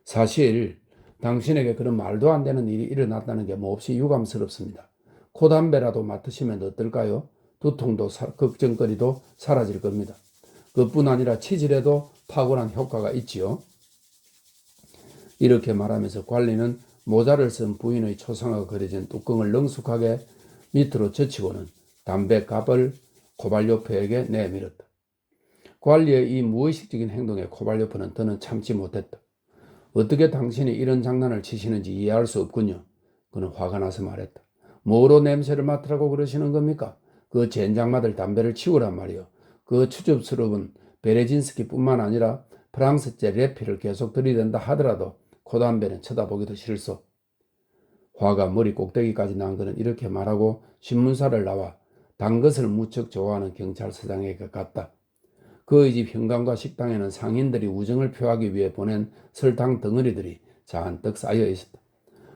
사실 당신에게 그런 말도 안 되는 일이 일어났다는 게 몹시 유감스럽습니다. 코담배라도 맡으시면 어떨까요? 두통도 걱정거리도 사라질 겁니다. 그뿐 아니라 치질에도 탁월한 효과가 있지요. 이렇게 말하면서 관리는 모자를 쓴 부인의 초상화가 그려진 뚜껑을 능숙하게 밑으로 젖히고는 담배갑을 코발요프에게 내밀었다. 관리의 이 무의식적인 행동에 코발요프는 더는 참지 못했다. 어떻게 당신이 이런 장난을 치시는지 이해할 수 없군요. 그는 화가 나서 말했다. 뭐로 냄새를 맡으라고 그러시는 겁니까? 그 젠장 맡을 담배를 치우란 말이요. 그 추접스러운 베레진스키뿐만 아니라 프랑스제 레피를 계속 들이댄다 하더라도 코담배는 쳐다보기도 싫소. 화가 머리 꼭대기까지 난 그는 이렇게 말하고 신문사를 나와 단 것을 무척 좋아하는 경찰서장에게 갔다. 그의 집 현관과 식당에는 상인들이 우정을 표하기 위해 보낸 설탕 덩어리들이 잔뜩 쌓여 있었다.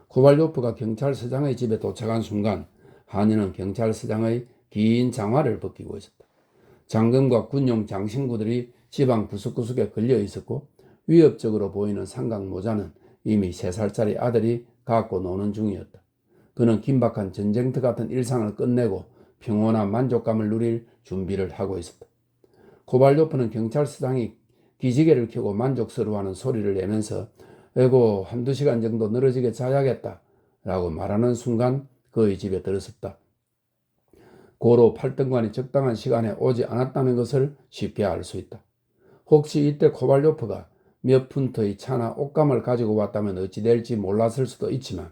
코발요프가 경찰서장의 집에 도착한 순간 하녀는 경찰서장의 긴 장화를 벗기고 있었다. 장검과 군용 장신구들이 지방 구석구석에 걸려 있었고 위협적으로 보이는 삼각 모자는 이미 3살짜리 아들이 갖고 노는 중이었다. 그는 긴박한 전쟁터 같은 일상을 끝내고 평온한 만족감을 누릴 준비를 하고 있었다. 코발요프는 경찰서장이 기지개를 켜고 만족스러워하는 소리를 내면서 에고 한두 시간 정도 늘어지게 자야겠다 라고 말하는 순간 그의 집에 들어섰다. 고로 팔등관이 적당한 시간에 오지 않았다는 것을 쉽게 알 수 있다. 혹시 이때 코발요프가 몇 푼트의 차나 옷감을 가지고 왔다면 어찌 될지 몰랐을 수도 있지만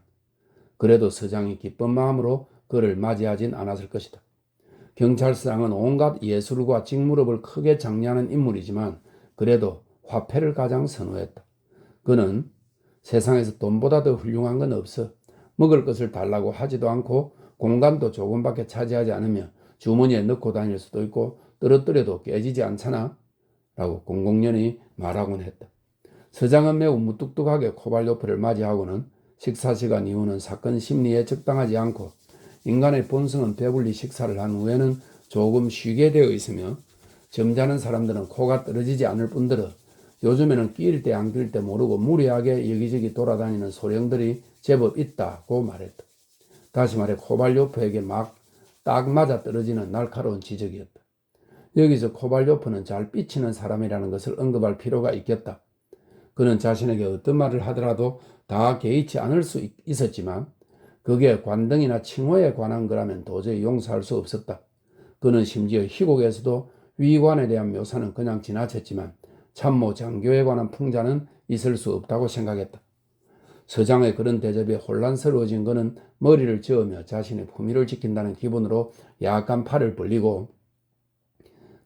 그래도 서장이 기쁜 마음으로 그를 맞이하진 않았을 것이다. 경찰서장은 온갖 예술과 직무업을 크게 장려하는 인물이지만 그래도 화폐를 가장 선호했다. 그는 세상에서 돈보다 더 훌륭한 건 없어. 먹을 것을 달라고 하지도 않고 공간도 조금밖에 차지하지 않으며 주머니에 넣고 다닐 수도 있고 떨어뜨려도 깨지지 않잖아 라고 공공연히 말하곤 했다. 서장은 매우 무뚝뚝하게 코발요프를 맞이하고는 식사 시간 이후는 사건 심리에 적당하지 않고 인간의 본성은 배불리 식사를 한 후에는 조금 쉬게 되어 있으며 점잖은 사람들은 코가 떨어지지 않을 뿐더러 요즘에는 낄 때 안 낄 때 모르고 무리하게 여기저기 돌아다니는 소령들이 제법 있다고 말했다. 다시 말해 코발요프에게 막 딱 맞아 떨어지는 날카로운 지적이었다. 여기서 코발요프는 잘 삐치는 사람이라는 것을 언급할 필요가 있겠다. 그는 자신에게 어떤 말을 하더라도 다 개의치 않을 수 있었지만 그게 관등이나 칭호에 관한 거라면 도저히 용서할 수 없었다. 그는 심지어 희곡에서도 위관에 대한 묘사는 그냥 지나쳤지만 참모 장교에 관한 풍자는 있을 수 없다고 생각했다. 서장의 그런 대접에 혼란스러워진 그는 머리를 저으며 자신의 품위를 지킨다는 기분으로 약간 팔을 벌리고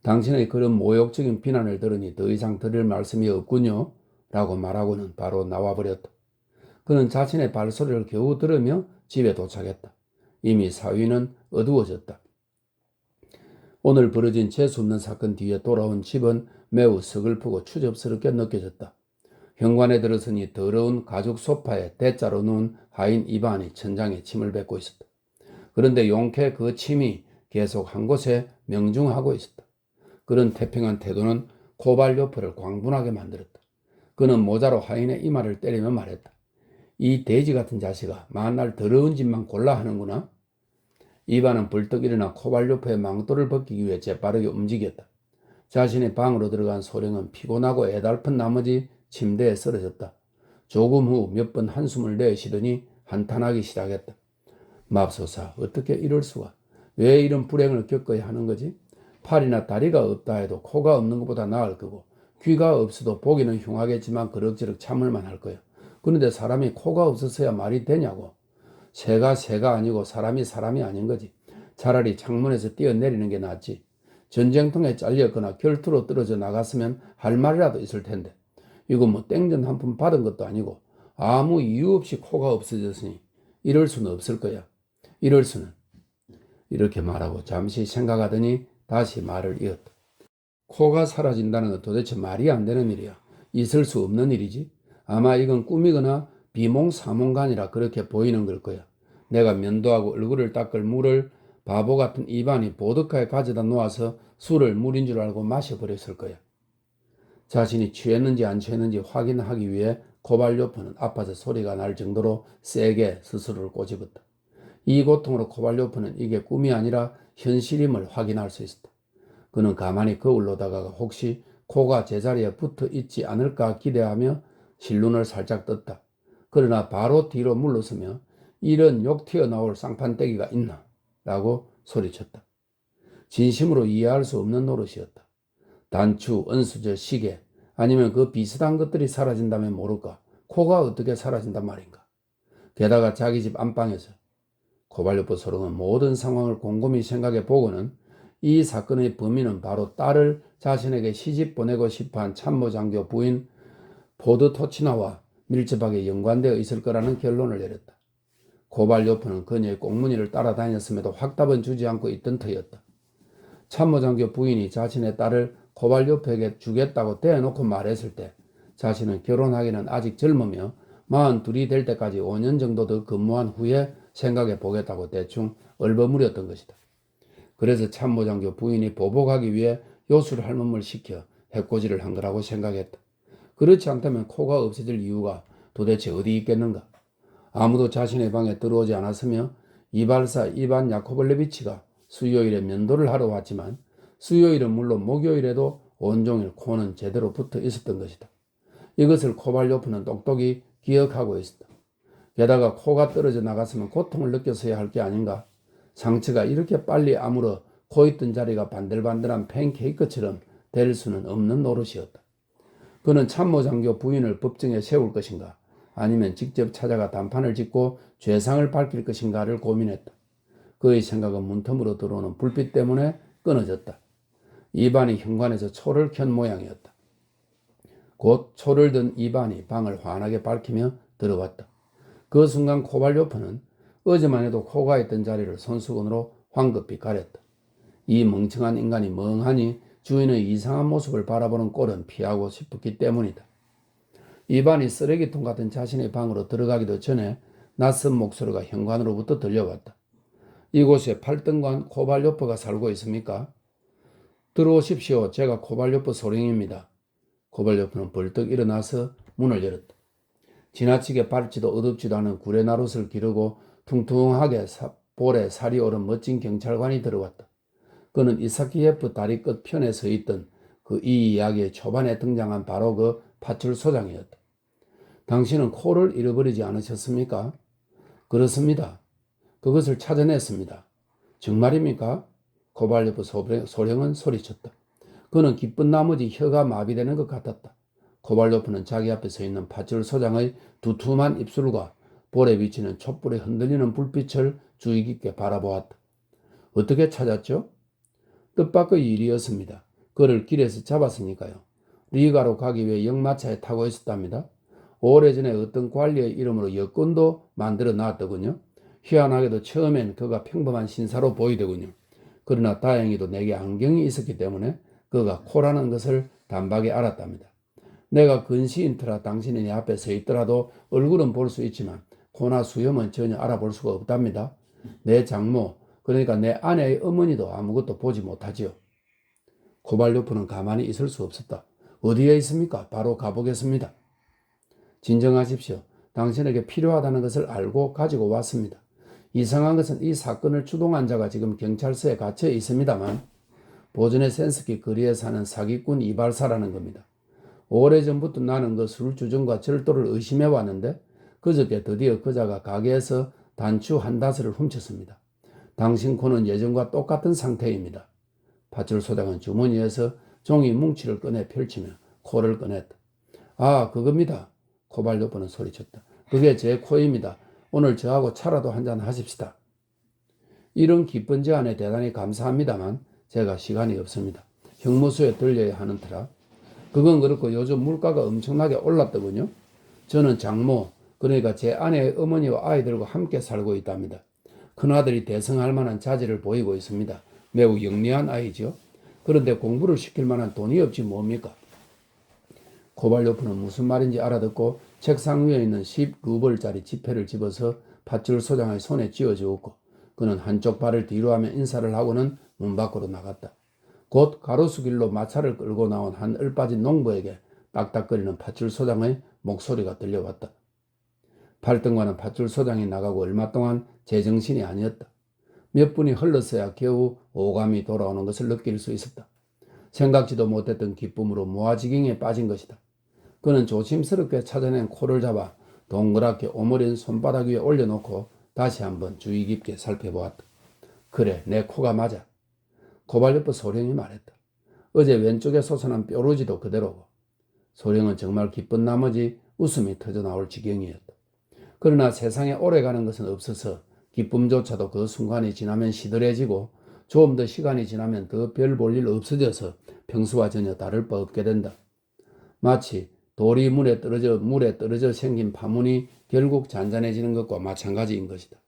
당신의 그런 모욕적인 비난을 들으니 더 이상 드릴 말씀이 없군요 라고 말하고는 바로 나와버렸다. 그는 자신의 발소리를 겨우 들으며 집에 도착했다. 이미 사위는 어두워졌다. 오늘 벌어진 재수없는 사건 뒤에 돌아온 집은 매우 서글프고 추접스럽게 느껴졌다. 현관에 들어서니 더러운 가죽 소파에 대자로 누운 하인 이반이 천장에 침을 뱉고 있었다. 그런데 용케 그 침이 계속 한 곳에 명중하고 있었다. 그런 태평한 태도는 코발료프를 광분하게 만들었다. 그는 모자로 하인의 이마를 때리며 말했다. 이 돼지 같은 자식아, 만날 더러운 짓만 골라 하는구나. 이반은 벌떡 일어나 코발료프의 망토를 벗기기 위해 재빠르게 움직였다. 자신의 방으로 들어간 소령은 피곤하고 애달픈 나머지 침대에 쓰러졌다. 조금 후 몇 번 한숨을 내쉬더니 한탄하기 시작했다. 맙소사, 어떻게 이럴 수가? 왜 이런 불행을 겪어야 하는 거지? 팔이나 다리가 없다 해도 코가 없는 것보다 나을 거고, 귀가 없어도 보기는 흉하겠지만 그럭저럭 참을만 할 거야. 그런데 사람이 코가 없어서야 말이 되냐고. 새가 아니고 사람이 아닌 거지. 차라리 창문에서 뛰어내리는 게 낫지. 전쟁통에 잘렸거나 결투로 떨어져 나갔으면 할 말이라도 있을 텐데. 이거 뭐 땡전 한 푼 받은 것도 아니고 아무 이유 없이 코가 없어졌으니 이럴 수는 없을 거야. 이럴 수는. 이렇게 말하고 잠시 생각하더니 다시 말을 이었다. 코가 사라진다는 건 도대체 말이 안 되는 일이야. 있을 수 없는 일이지. 아마 이건 꿈이거나 비몽사몽간이라 그렇게 보이는 걸 거야. 내가 면도하고 얼굴을 닦을 물을 바보 같은 이반이 보드카에 가져다 놓아서 술을 물인 줄 알고 마셔버렸을 거야. 자신이 취했는지 안 취했는지 확인하기 위해 코발료프는 아파서 소리가 날 정도로 세게 스스로를 꼬집었다. 이 고통으로 코발료프는 이게 꿈이 아니라 현실임을 확인할 수 있었다. 그는 가만히 거울로 다가가 혹시 코가 제자리에 붙어 있지 않을까 기대하며 실눈을 살짝 떴다. 그러나 바로 뒤로 물러서며 이런 욕 튀어나올 쌍판떼기가 있나? 라고 소리쳤다. 진심으로 이해할 수 없는 노릇이었다. 단추, 은수저, 시계 아니면 그 비슷한 것들이 사라진다면 모를까? 코가 어떻게 사라진단 말인가? 게다가 자기 집 안방에서 코발료프 소령은 모든 상황을 곰곰이 생각해 보고는 이 사건의 범인은 바로 딸을 자신에게 시집 보내고 싶어한 참모장교 부인 포드토치나와 밀접하게 연관되어 있을 거라는 결론을 내렸다. 코발료프는 그녀의 꽁무니를 따라다녔음에도 확답은 주지 않고 있던 터였다. 참모장교 부인이 자신의 딸을 코발료프에게 주겠다고 대놓고 말했을 때 자신은 결혼하기는 아직 젊으며 42이 될 때까지 5년 정도 더 근무한 후에 생각해 보겠다고 대충 얼버무렸던 것이다. 그래서 참모장교 부인이 보복하기 위해 요술 할멈을 시켜 해코지를 한 거라고 생각했다. 그렇지 않다면 코가 없어질 이유가 도대체 어디 있겠는가? 아무도 자신의 방에 들어오지 않았으며 이발사 이반 야코블레비치가 수요일에 면도를 하러 왔지만 수요일은 물론 목요일에도 온종일 코는 제대로 붙어 있었던 것이다. 이것을 코발료프는 똑똑히 기억하고 있었다. 게다가 코가 떨어져 나갔으면 고통을 느꼈어야 할 게 아닌가? 상처가 이렇게 빨리 아물어 코 있던 자리가 반들반들한 팬케이크처럼 될 수는 없는 노릇이었다. 그는 참모장교 부인을 법정에 세울 것인가? 아니면 직접 찾아가 단판을 짓고 죄상을 밝힐 것인가를 고민했다. 그의 생각은 문틈으로 들어오는 불빛 때문에 끊어졌다. 이반이 현관에서 초를 켠 모양이었다. 곧 초를 든 이반이 방을 환하게 밝히며 들어왔다. 그 순간 코발료프는 어제만 해도 코가 있던 자리를 손수건으로 황급히 가렸다. 이 멍청한 인간이 멍하니 주인의 이상한 모습을 바라보는 꼴은 피하고 싶었기 때문이다. 이반이 쓰레기통 같은 자신의 방으로 들어가기도 전에 낯선 목소리가 현관으로부터 들려왔다. 이곳에 팔등관 코발료프가 살고 있습니까? 들어오십시오. 제가 코발료프 소령입니다. 코발료프는 벌떡 일어나서 문을 열었다. 지나치게 밝지도 어둡지도 않은 구레나룻을 기르고 퉁퉁하게 볼에 살이 오른 멋진 경찰관이 들어왔다. 그는 이사키예프 다리 끝 편에 서 있던 그 이 이야기의 초반에 등장한 바로 그 파출소장이었다. 당신은 코를 잃어버리지 않으셨습니까? 그렇습니다. 그것을 찾아냈습니다. 정말입니까? 코발료프 소령은 소리쳤다. 그는 기쁜 나머지 혀가 마비되는 것 같았다. 코발료프는 자기 앞에 서 있는 파출소장의 두툼한 입술과 볼에 비치는 촛불에 흔들리는 불빛을 주의 깊게 바라보았다. 어떻게 찾았죠? 뜻밖의 일이었습니다. 그를 길에서 잡았으니까요. 리가로 가기 위해 역마차에 타고 있었답니다. 오래전에 어떤 관리의 이름으로 여권도 만들어 놨더군요. 희한하게도 처음엔 그가 평범한 신사로 보이더군요. 그러나 다행히도 내게 안경이 있었기 때문에 그가 코라는 것을 단박에 알았답니다. 내가 근시인 터라 당신이 내 앞에 서 있더라도 얼굴은 볼 수 있지만 코나 수염은 전혀 알아볼 수가 없답니다. 내 장모, 그러니까 내 아내의 어머니도 아무것도 보지 못하지요. 코발료프는 가만히 있을 수 없었다. 어디에 있습니까? 바로 가보겠습니다. 진정하십시오. 당신에게 필요하다는 것을 알고 가지고 왔습니다. 이상한 것은 이 사건을 주동한 자가 지금 경찰서에 갇혀 있습니다만 보존의 센스키 거리에 사는 사기꾼 이발사라는 겁니다. 오래전부터 나는 그 술주정과 절도를 의심해 왔는데 그저께 드디어 그자가 가게에서 단추 한 다섯을 훔쳤습니다. 당신 코는 예전과 똑같은 상태입니다. 파출소장은 주머니에서 종이 뭉치를 꺼내 펼치며 코를 꺼냈다. 아, 그겁니다. 코발료프는 소리쳤다. 그게 제 코입니다. 오늘 저하고 차라도 한잔 하십시다. 이런 기쁜 제안에 대단히 감사합니다만 제가 시간이 없습니다. 형무소에 들려야 하는 터라. 그건 그렇고 요즘 물가가 엄청나게 올랐더군요. 저는 장모, 그러니까 제 아내의 어머니와 아이들과 함께 살고 있답니다. 큰아들이 대성할 만한 자질을 보이고 있습니다. 매우 영리한 아이죠. 그런데 공부를 시킬 만한 돈이 없지 뭡니까? 코발료프는 무슨 말인지 알아듣고 책상 위에 있는 10루블짜리 지폐를 집어서 파출소장의 손에 쥐어주었고 그는 한쪽 발을 뒤로 하며 인사를 하고는 문 밖으로 나갔다. 곧 가로수길로 마차를 끌고 나온 한 얼빠진 농부에게 딱딱거리는 파출소장의 목소리가 들려왔다. 8등과는 파출소장이 나가고 얼마 동안 제정신이 아니었다. 몇 분이 흘렀어야 겨우 오감이 돌아오는 것을 느낄 수 있었다. 생각지도 못했던 기쁨으로 무아지경에 빠진 것이다. 그는 조심스럽게 찾아낸 코를 잡아 동그랗게 오므린 손바닥 위에 올려놓고 다시 한번 주의 깊게 살펴보았다. 그래, 내 코가 맞아. 코발료프 소령이 말했다. 어제 왼쪽에 솟아난 뾰루지도 그대로고. 소령은 정말 기쁜 나머지 웃음이 터져나올 지경이었다. 그러나 세상에 오래가는 것은 없어서 기쁨조차도 그 순간이 지나면 시들해지고 조금 더 시간이 지나면 더 별 볼 일 없어져서 평소와 전혀 다를 바 없게 된다. 마치 돌이 물에 떨어져 생긴 파문이 결국 잔잔해지는 것과 마찬가지인 것이다.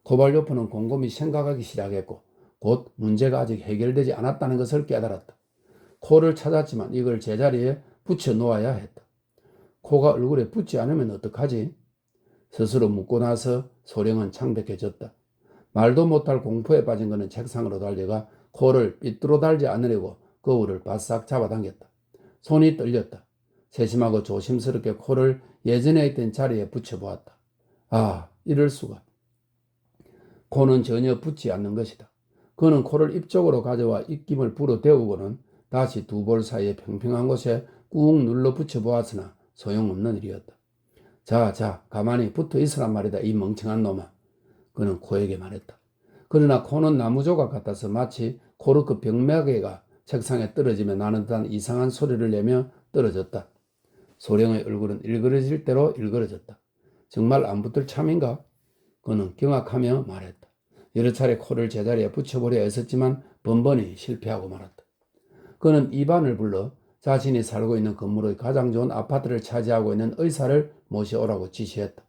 코발료프는 곰곰이 생각하기 시작했고 곧 문제가 아직 해결되지 않았다는 것을 깨달았다. 코를 찾았지만 이걸 제자리에 붙여 놓아야 했다. 코가 얼굴에 붙지 않으면 어떡하지? 스스로 묻고 나서 소령은 창백해졌다. 말도 못할 공포에 빠진 그는 책상으로 달려가 코를 삐뚤어 달지 않으려고 거울을 바싹 잡아당겼다. 손이 떨렸다. 세심하고 조심스럽게 코를 예전에 있던 자리에 붙여보았다. 아, 이럴 수가. 코는 전혀 붙지 않는 것이다. 그는 코를 입 쪽으로 가져와 입김을 불어대우고는 다시 두 볼 사이에 평평한 곳에 꾹 눌러 붙여보았으나 소용없는 일이었다. 자, 가만히 붙어 있으란 말이다, 이 멍청한 놈아. 그는 코에게 말했다. 그러나 코는 나무 조각 같아서 마치 코르크 병맥개가 책상에 떨어지며 나는 듯한 이상한 소리를 내며 떨어졌다. 소령의 얼굴은 일그러질 대로 일그러졌다. 정말 안 붙을 참인가? 그는 경악하며 말했다. 여러 차례 코를 제자리에 붙여보려 애썼지만 번번이 실패하고 말았다. 그는 이반을 불러 자신이 살고 있는 건물의 가장 좋은 아파트를 차지하고 있는 의사를 모셔오라고 지시했다.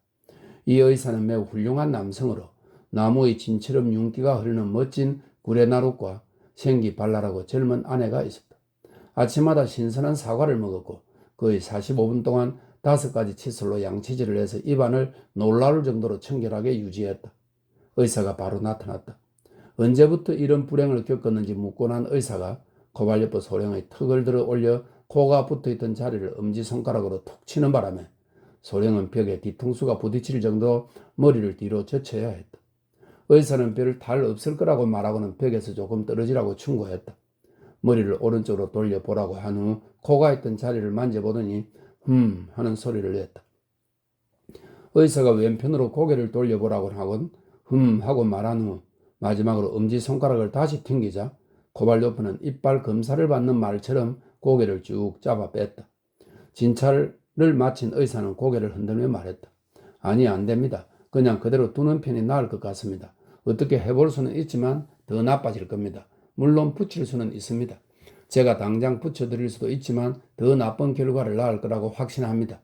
이 의사는 매우 훌륭한 남성으로 나무의 진처럼 윤기가 흐르는 멋진 구레나룻과 생기 발랄하고 젊은 아내가 있었다. 아침마다 신선한 사과를 먹었고 거의 45분 동안 5가지 칫솔로 양치질을 해서 입안을 놀라울 정도로 청결하게 유지했다. 의사가 바로 나타났다. 언제부터 이런 불행을 겪었는지 묻고 난 의사가 코발료프 소령의 턱을 들어 올려 코가 붙어있던 자리를 엄지손가락으로 툭 치는 바람에 소령은 벽에 뒤통수가 부딪힐 정도로 머리를 뒤로 젖혀야 했다. 의사는 별 탈 없을 거라고 말하고는 벽에서 조금 떨어지라고 충고했다. 머리를 오른쪽으로 돌려보라고 한 후 코가 있던 자리를 만져보더니 하는 소리를 냈다. 의사가 왼편으로 고개를 돌려보라고 하곤 하고 말한 후 마지막으로 엄지손가락을 다시 튕기자 코발료프는 이빨 검사를 받는 말처럼 고개를 쭉 잡아 뺐다. 진찰을 마친 의사는 고개를 흔들며 말했다. 아니, 안 됩니다. 그냥 그대로 두는 편이 나을 것 같습니다. 어떻게 해볼 수는 있지만 더 나빠질 겁니다. 물론 붙일 수는 있습니다. 제가 당장 붙여드릴 수도 있지만 더 나쁜 결과를 낳을 거라고 확신합니다.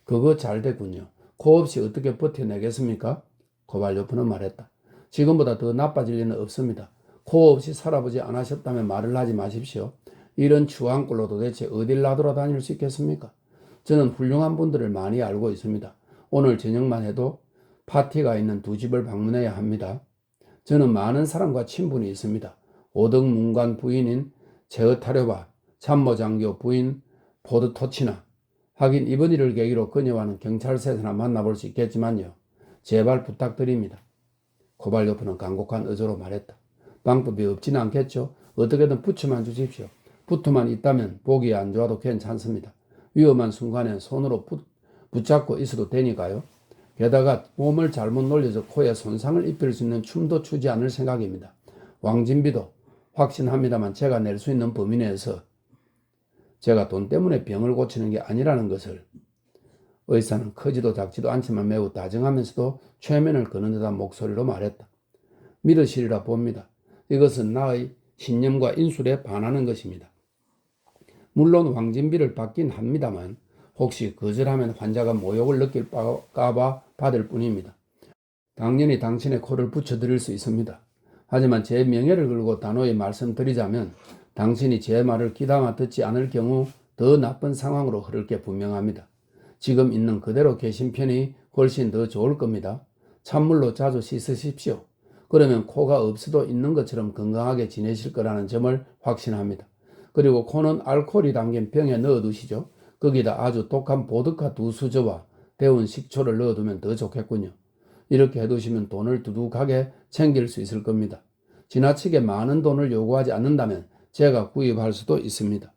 그거 잘 됐군요. 코 없이 어떻게 버텨내겠습니까? 코발료프는 말했다. 지금보다 더 나빠질 리는 없습니다. 코 없이 살아보지 않으셨다면 말을 하지 마십시오. 이런 추한 꼴로 도대체 어딜 나돌아다닐 수 있겠습니까? 저는 훌륭한 분들을 많이 알고 있습니다. 오늘 저녁만 해도 파티가 있는 두 집을 방문해야 합니다. 저는 많은 사람과 친분이 있습니다. 오덕문관 부인인 제어타료바, 참모장교 부인 포드토치나. 하긴 이번 일을 계기로 그녀와는 경찰서에서나 만나볼 수 있겠지만요. 제발 부탁드립니다. 코발요프는 간곡한 의조로 말했다. 방법이 없지는 않겠죠. 어떻게든 붙여만 주십시오. 붙어만 있다면 보기 안 좋아도 괜찮습니다. 위험한 순간엔 손으로 붙잡고 있어도 되니까요. 게다가 몸을 잘못 놀려서 코에 손상을 입힐 수 있는 춤도 추지 않을 생각입니다. 왕진비도 확신합니다만 제가 낼 수 있는 범위 내에서 제가 돈 때문에 병을 고치는 게 아니라는 것을. 의사는 크지도 작지도 않지만 매우 다정하면서도 최면을 거는 듯한 목소리로 말했다. 믿으시리라 봅니다. 이것은 나의 신념과 인술에 반하는 것입니다. 물론 왕진비를 받긴 합니다만 혹시 거절하면 환자가 모욕을 느낄까봐 받을 뿐입니다. 당연히 당신의 코를 붙여드릴 수 있습니다. 하지만 제 명예를 걸고 단호히 말씀드리자면 당신이 제 말을 귀담아 듣지 않을 경우 더 나쁜 상황으로 흐를 게 분명합니다. 지금 있는 그대로 계신 편이 훨씬 더 좋을 겁니다. 찬물로 자주 씻으십시오. 그러면 코가 없어도 있는 것처럼 건강하게 지내실 거라는 점을 확신합니다. 그리고 코는 알코올이 담긴 병에 넣어두시죠. 거기다 아주 독한 보드카 2수저와 데운 식초를 넣어두면 더 좋겠군요. 이렇게 해두시면 돈을 두둑하게 챙길 수 있을 겁니다. 지나치게 많은 돈을 요구하지 않는다면 제가 구입할 수도 있습니다.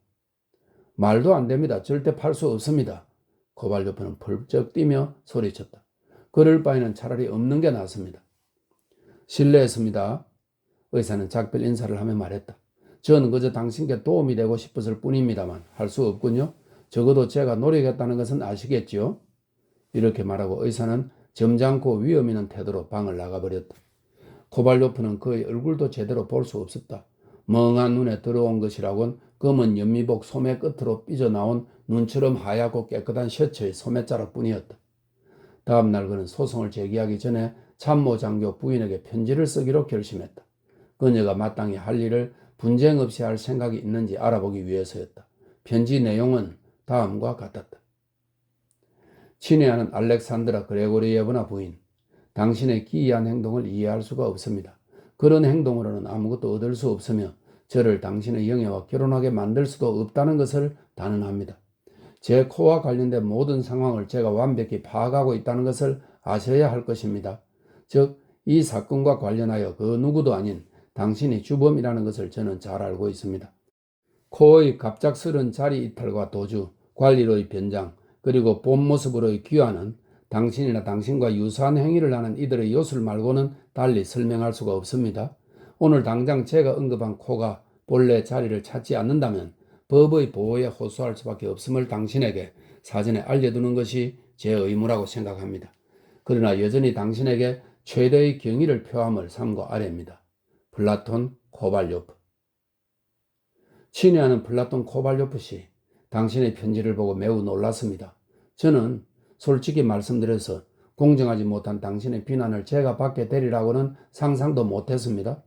말도 안 됩니다. 절대 팔 수 없습니다. 코발요프는 펄쩍 뛰며 소리쳤다. 그럴 바에는 차라리 없는 게 낫습니다. 실례했습니다. 의사는 작별 인사를 하며 말했다. 저는 그저 당신께 도움이 되고 싶었을 뿐입니다만 할 수 없군요. 적어도 제가 노력했다는 것은 아시겠지요? 이렇게 말하고 의사는 점잖고 위험 있는 태도로 방을 나가버렸다. 코발요프는 그의 얼굴도 제대로 볼 수 없었다. 멍한 눈에 들어온 것이라곤 검은 연미복 소매 끝으로 삐져나온 눈처럼 하얗고 깨끗한 셔츠의 소매자락 뿐이었다. 다음 날 그는 소송을 제기하기 전에 참모장교 부인에게 편지를 쓰기로 결심했다. 그녀가 마땅히 할 일을 분쟁 없이 할 생각이 있는지 알아보기 위해서였다. 편지 내용은 다음과 같았다. 친애하는 알렉산드라 그레고리예브나 부인, 당신의 기이한 행동을 이해할 수가 없습니다. 그런 행동으로는 아무것도 얻을 수 없으며 저를 당신의 영예와 결혼하게 만들 수도 없다는 것을 단언합니다. 제 코와 관련된 모든 상황을 제가 완벽히 파악하고 있다는 것을 아셔야 할 것입니다. 즉, 이 사건과 관련하여 그 누구도 아닌 당신이 주범이라는 것을 저는 잘 알고 있습니다. 코의 갑작스런 자리 이탈과 도주, 관리로의 변장, 그리고 본 모습으로의 귀환은 당신이나 당신과 유사한 행위를 하는 이들의 요술 말고는 달리 설명할 수가 없습니다. 오늘 당장 제가 언급한 코가 본래 자리를 찾지 않는다면 법의 보호에 호소할 수밖에 없음을 당신에게 사전에 알려두는 것이 제 의무라고 생각합니다. 그러나 여전히 당신에게 최대의 경의를 표함을 삼고 아래입니다. 플라톤 코발요프. 친애하는 플라톤 코발요프 씨, 당신의 편지를 보고 매우 놀랐습니다. 저는 솔직히 말씀드려서 공정하지 못한 당신의 비난을 제가 받게 되리라고는 상상도 못했습니다.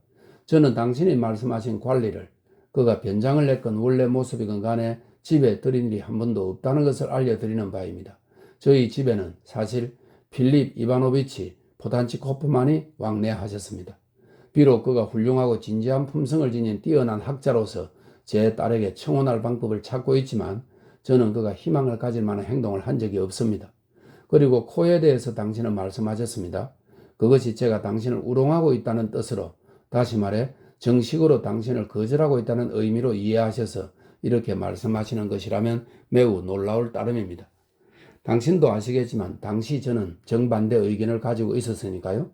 저는 당신이 말씀하신 관리를 그가 변장을 냈건 원래 모습이건 간에 집에 들인 일이 한 번도 없다는 것을 알려드리는 바입니다. 저희 집에는 사실 필립 이바노비치 포단치코프만이 왕래하셨습니다. 비록 그가 훌륭하고 진지한 품성을 지닌 뛰어난 학자로서 제 딸에게 청혼할 방법을 찾고 있지만 저는 그가 희망을 가질 만한 행동을 한 적이 없습니다. 그리고 코에 대해서 당신은 말씀하셨습니다. 그것이 제가 당신을 우롱하고 있다는 뜻으로, 다시 말해 정식으로 당신을 거절하고 있다는 의미로 이해하셔서 이렇게 말씀하시는 것이라면 매우 놀라울 따름입니다. 당신도 아시겠지만 당시 저는 정반대 의견을 가지고 있었으니까요.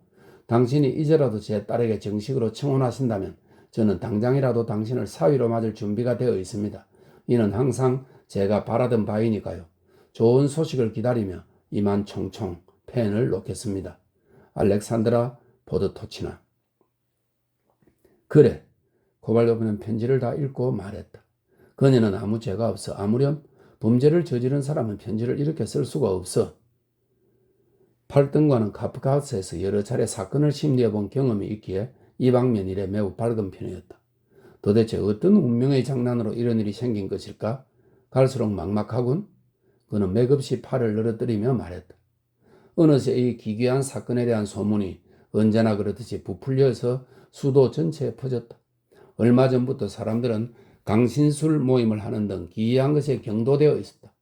당신이 이제라도 제 딸에게 정식으로 청혼하신다면 저는 당장이라도 당신을 사위로 맞을 준비가 되어 있습니다. 이는 항상 제가 바라던 바이니까요. 좋은 소식을 기다리며 이만 총총 펜을 놓겠습니다. 알렉산드라 포드토치나. 그래. 코발요프는 편지를 다 읽고 말했다. 그녀는 아무 죄가 없어. 아무렴 범죄를 저지른 사람은 편지를 이렇게 쓸 수가 없어. 팔등과는 카프카스에서 여러 차례 사건을 심리해 본 경험이 있기에 이 방면 일에 매우 밝은 편이었다. 도대체 어떤 운명의 장난으로 이런 일이 생긴 것일까? 갈수록 막막하군. 그는 맥없이 팔을 늘어뜨리며 말했다. 어느새 이 기괴한 사건에 대한 소문이 언제나 그렇듯이 부풀려서 수도 전체에 퍼졌다. 얼마 전부터 사람들은 강신술 모임을 하는 등 기이한 것에 경도되어 있었다.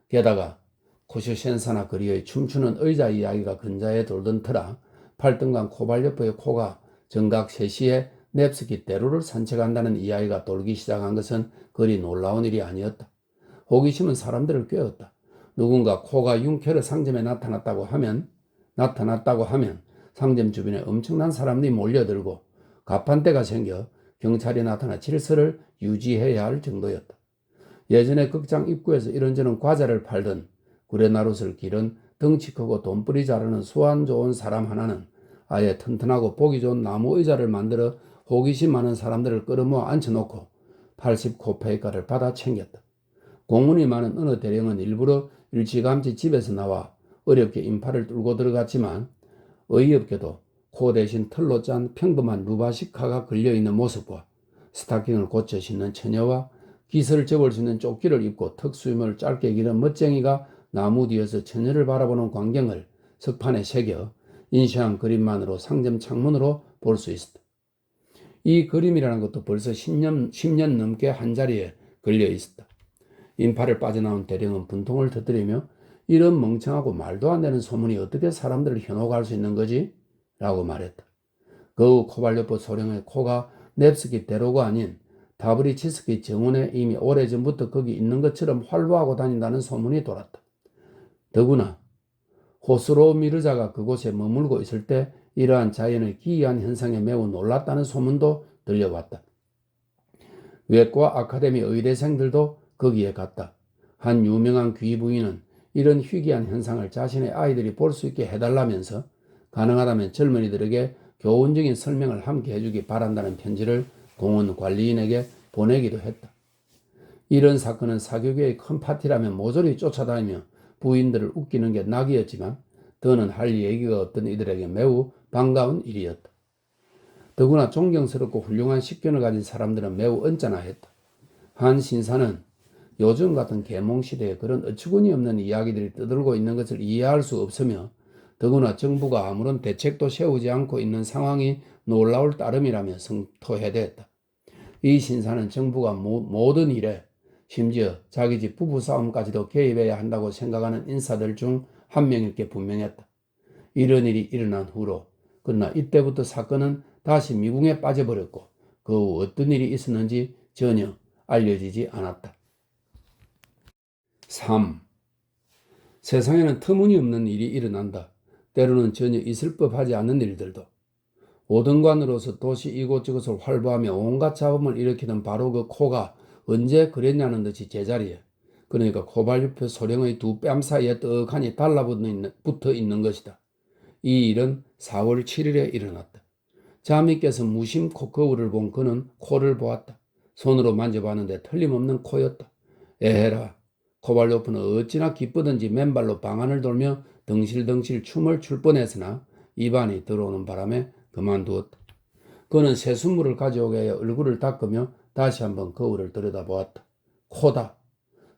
게다가 코슈센사나 거리의 춤추는 의자 이야기가 근자에 돌던 터라 팔등간 코발료프의 코가 정각 3시에 넵스키 대로를 산책한다는 이야기가 돌기 시작한 것은 그리 놀라운 일이 아니었다. 호기심은 사람들을 꿰었다. 누군가 코가 융케르 상점에 나타났다고 하면 상점 주변에 엄청난 사람들이 몰려들고 가판대가 생겨 경찰이 나타나 질서를 유지해야 할 정도였다. 예전에 극장 입구에서 이런저런 과자를 팔던 구레나룻을 기른 덩치 크고 돈벌이 잘하는 수완 좋은 사람 하나는 아예 튼튼하고 보기 좋은 나무 의자를 만들어 호기심 많은 사람들을 끌어모아 앉혀놓고 80코페이카를 받아 챙겼다. 공문이 많은 어느 대령은 일부러 일찌감치 집에서 나와 어렵게 인파를 뚫고 들어갔지만 어이없게도 코 대신 털로 짠 평범한 루바시카가 걸려있는 모습과 스타킹을 고쳐 신는 처녀와 깃을 접을 수 있는 조끼를 입고 턱수염을 짧게 기른 멋쟁이가 나무 뒤에서 처녀를 바라보는 광경을 석판에 새겨 인쇄한 그림만으로 상점 창문으로 볼 수 있었다. 이 그림이라는 것도 벌써 10년 넘게 한자리에 걸려 있었다. 인파를 빠져나온 대령은 분통을 터뜨리며 이런 멍청하고 말도 안 되는 소문이 어떻게 사람들을 현혹할 수 있는 거지? 라고 말했다. 그 코발료프 소령의 코가 넵스키 대로가 아닌 다브리치스키 정원에 이미 오래전부터 거기 있는 것처럼 활보하고 다닌다는 소문이 돌았다. 더구나 호스로미르자가 그곳에 머물고 있을 때 이러한 자연의 기이한 현상에 매우 놀랐다는 소문도 들려왔다. 외과 아카데미 의대생들도 거기에 갔다. 한 유명한 귀부인은 이런 희귀한 현상을 자신의 아이들이 볼 수 있게 해달라면서 가능하다면 젊은이들에게 교훈적인 설명을 함께 해주기 바란다는 편지를 공원 관리인에게 보내기도 했다. 이런 사건은 사교계의 큰 파티라면 모조리 쫓아다니며 부인들을 웃기는 게 낙이었지만 더는 할 얘기가 없던 이들에게 매우 반가운 일이었다. 더구나 존경스럽고 훌륭한 식견을 가진 사람들은 매우 언짢아했다. 한 신사는 요즘 같은 계몽시대에 그런 어처구니 없는 이야기들이 떠들고 있는 것을 이해할 수 없으며 더구나 정부가 아무런 대책도 세우지 않고 있는 상황이 놀라울 따름이라며 성토해대했다. 이 신사는 정부가 모든 일에 심지어 자기 집 부부싸움까지도 개입해야 한다고 생각하는 인사들 중 한 명일 게 분명했다. 이런 일이 일어난 후로 그러나 이때부터 사건은 다시 미궁에 빠져버렸고 그 후 어떤 일이 있었는지 전혀 알려지지 않았다. 3. 세상에는 터무니없는 일이 일어난다. 때로는 전혀 있을 법하지 않는 일들도. 오등관으로서 도시 이곳저곳을 활보하며 온갖 잡음을 일으키는 바로 그 코가 언제 그랬냐는 듯이 제자리에, 그러니까 코발류표 소령의 두 뺨 사이에 떡하니 달라붙어 있는 것이다. 이 일은 4월 7일에 일어났다. 잠이 깨서 무심코 거울을 본 그는 코를 보았다. 손으로 만져봤는데 틀림없는 코였다. 에헤라, 코발료프는 어찌나 기쁘든지 맨발로 방 안을 돌며 덩실덩실 춤을 출 뻔했으나 입안이 들어오는 바람에 그만두었다. 그는 새순물을 가져오게 하여 얼굴을 닦으며 다시 한번 거울을 들여다보았다. 코다.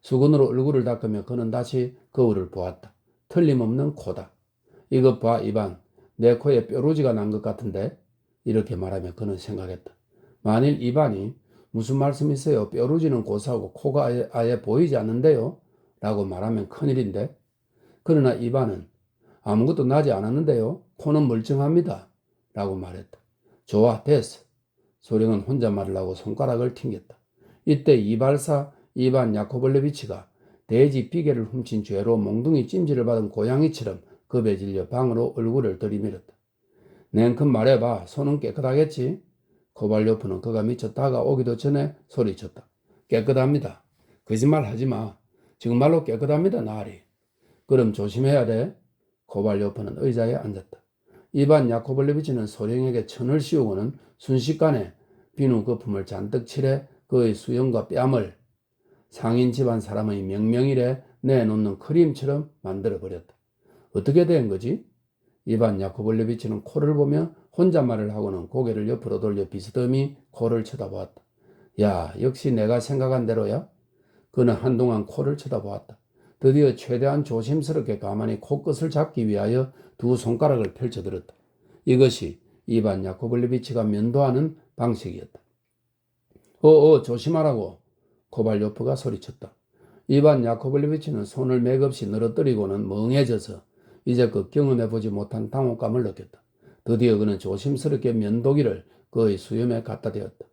수건으로 얼굴을 닦으며 그는 다시 거울을 보았다. 틀림없는 코다. 이것 봐, 이반. 내 코에 뾰루지가 난 것 같은데? 이렇게 말하며 그는 생각했다. 만일 이반이 무슨 말씀이세요? 뾰루지는 고사하고 코가 아예 보이지 않는데요? 라고 말하면 큰일인데? 그러나 이반은 아무것도 나지 않았는데요? 코는 멀쩡합니다. 라고 말했다. 좋아, 됐어. 소령은 혼잣말을 하고 손가락을 튕겼다. 이때 이발사 이반 야코블레비치가 돼지 비계를 훔친 죄로 몽둥이 찜질을 받은 고양이처럼 겁에 질려 방으로 얼굴을 들이밀었다. 냉큼 말해봐. 손은 깨끗하겠지? 코발료프는 그가 미처 다가오기도 전에 소리쳤다. 깨끗합니다. 거짓말 하지 마. 정말로 깨끗합니다, 나으리. 그럼 조심해야 돼. 코발료프는 의자에 앉았다. 이반 야코블레비치는 소령에게 천을 씌우고는 순식간에 비누 거품을 잔뜩 칠해 그의 수염과 뺨을 상인 집안 사람의 명명일에 내놓는 크림처럼 만들어버렸다. 어떻게 된 거지? 이반 야코블레비치는 코를 보며 혼잣말을 하고는 고개를 옆으로 돌려 비스듬히 코를 쳐다보았다. 야, 역시 내가 생각한 대로야? 그는 한동안 코를 쳐다보았다. 드디어 최대한 조심스럽게 가만히 코끝을 잡기 위하여 두 손가락을 펼쳐들었다. 이것이 이반 야코블레비치가 면도하는 방식이었다. 조심하라고 코발요프가 소리쳤다. 이반 야코블레비치는 손을 맥없이 늘어뜨리고는 멍해져서 이제껏 경험해보지 못한 당혹감을 느꼈다. 드디어 그는 조심스럽게 면도기를 그의 수염에 갖다 대었다.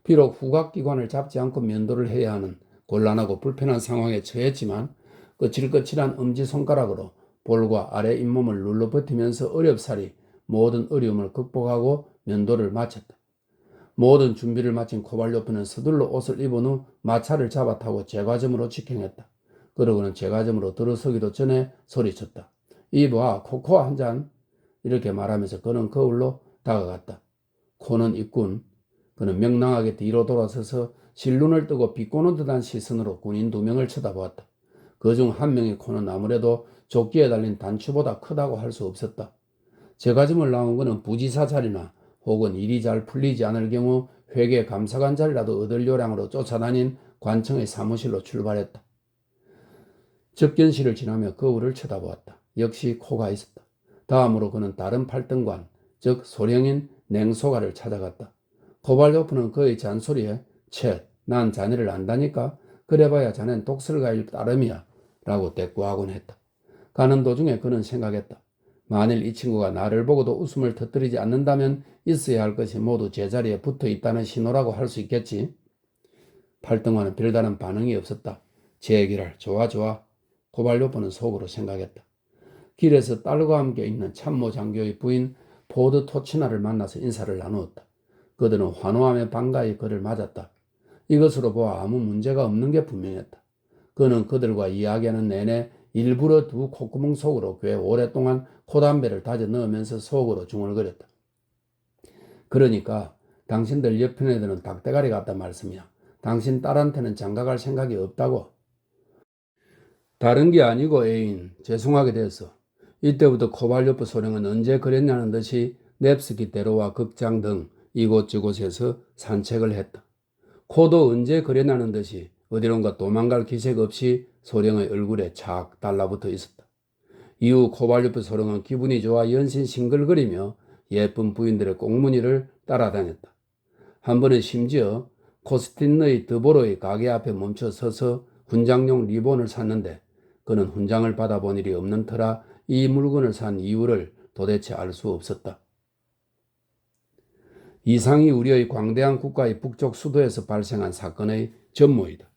비록 후각기관을 잡지 않고 면도를 해야 하는 곤란하고 불편한 상황에 처했지만 거칠거칠한 엄지손가락으로 볼과 아래 잇몸을 눌러버티면서 어렵사리 모든 어려움을 극복하고 면도를 마쳤다. 모든 준비를 마친 코발요프는 서둘러 옷을 입은 후 마차를 잡아 타고 제과점으로 직행했다. 그러고는 제과점으로 들어서기도 전에 소리쳤다. 이봐, 코코아 한 잔. 이렇게 말하면서 그는 거울로 다가갔다. 코는 있군. 그는 명랑하게 뒤로 돌아서서 실눈을 뜨고 비꼬는 듯한 시선으로 군인 2명을 쳐다보았다. 그중 한 명의 코는 아무래도 조끼에 달린 단추보다 크다고 할 수 없었다. 제과점을 나온 그는 부지사 자리나 혹은 일이 잘 풀리지 않을 경우 회계 감사관 자리라도 얻을 요량으로 쫓아다닌 관청의 사무실로 출발했다. 접견실을 지나며 거울을 쳐다보았다. 역시 코가 있었다. 다음으로 그는 다른 팔등관, 즉 소령인 냉소가를 찾아갔다. 코발요프는 그의 잔소리에 난 자네를 안다니까? 그래봐야 자넨 독설가일 따름이야 라고 대꾸하곤 했다. 가는 도중에 그는 생각했다. 만일 이 친구가 나를 보고도 웃음을 터뜨리지 않는다면 있어야 할 것이 모두 제자리에 붙어 있다는 신호라고 할 수 있겠지. 팔등관은 별다른 반응이 없었다. 제기랄, 좋아. 코발요프는 속으로 생각했다. 길에서 딸과 함께 있는 참모 장교의 부인 포드 토치나를 만나서 인사를 나누었다. 그들은 환호하며 반가이 그를 맞았다. 이것으로 보아 아무 문제가 없는 게 분명했다. 그는 그들과 이야기하는 내내 일부러 두 콧구멍 속으로 꽤 오랫동안 코담배를 다져 넣으면서 속으로 중얼거렸다. 그러니까 당신들 옆편 애들은 닭대가리 같단 말씀이야. 당신 딸한테는 장가갈 생각이 없다고. 다른 게 아니고 애인, 죄송하게 됐어. 이때부터 코발요프 소령은 언제 그랬냐는 듯이 넵스키 대로와 극장 등 이곳저곳에서 산책을 했다. 코도 언제 그랬냐는 듯이 어디론가 도망갈 기색 없이 소령의 얼굴에 착 달라붙어 있었다. 이후 코발요프 소령은 기분이 좋아 연신 싱글거리며 예쁜 부인들의 꽁무니를 따라다녔다. 한 번은 심지어 코스틴느의 드보로의 가게 앞에 멈춰 서서 훈장용 리본을 샀는데 그는 훈장을 받아본 일이 없는 터라 이 물건을 산 이유를 도대체 알 수 없었다. 이상이 우려의 광대한 국가의 북쪽 수도에서 발생한 사건의 전모이다.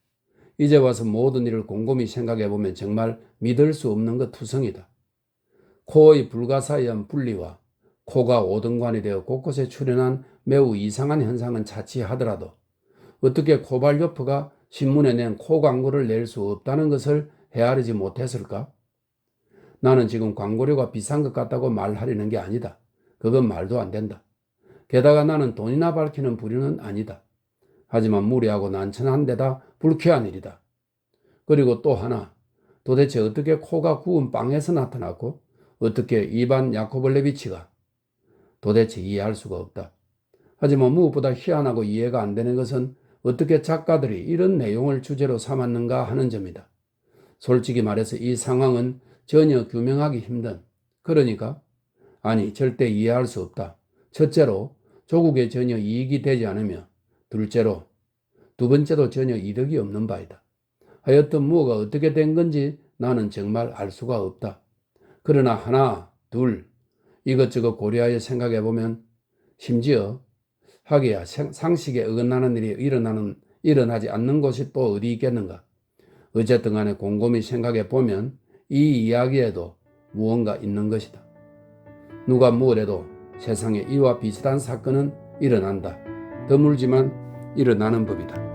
이제 와서 모든 일을 곰곰이 생각해보면 정말 믿을 수 없는 것 투성이다. 코의 불가사의한 분리와 코가 오등관이 되어 곳곳에 출현한 매우 이상한 현상은 차치하더라도 어떻게 코발요프가 신문에 낸 코 광고를 낼 수 없다는 것을 헤아리지 못했을까? 나는 지금 광고료가 비싼 것 같다고 말하려는 게 아니다. 그건 말도 안 된다. 게다가 나는 돈이나 밝히는 부류는 아니다. 하지만 무례하고 난처한 데다 불쾌한 일이다. 그리고 또 하나, 도대체 어떻게 코가 구운 빵에서 나타났고 어떻게 이반 야코블레비치가 도대체 이해할 수가 없다. 하지만 무엇보다 희한하고 이해가 안 되는 것은 어떻게 작가들이 이런 내용을 주제로 삼았는가 하는 점이다. 솔직히 말해서 이 상황은 전혀 규명하기 힘든, 그러니까 절대 이해할 수 없다. 첫째로 조국에 전혀 이익이 되지 않으며 둘째로 두 번째도 전혀 이득이 없는 바이다. 하여튼 뭐가 어떻게 된 건지 나는 정말 알 수가 없다. 그러나 하나, 둘 이것저것 고려하여 생각해보면 심지어 하기야 상식에 어긋나는 일이 일어나지 않는 곳이 또 어디 있겠는가. 어쨌든 간에 곰곰이 생각해보면 이 이야기에도 무언가 있는 것이다. 누가 뭐래도 세상에 이와 비슷한 사건은 일어난다. 드물지만 일어나는 법이다.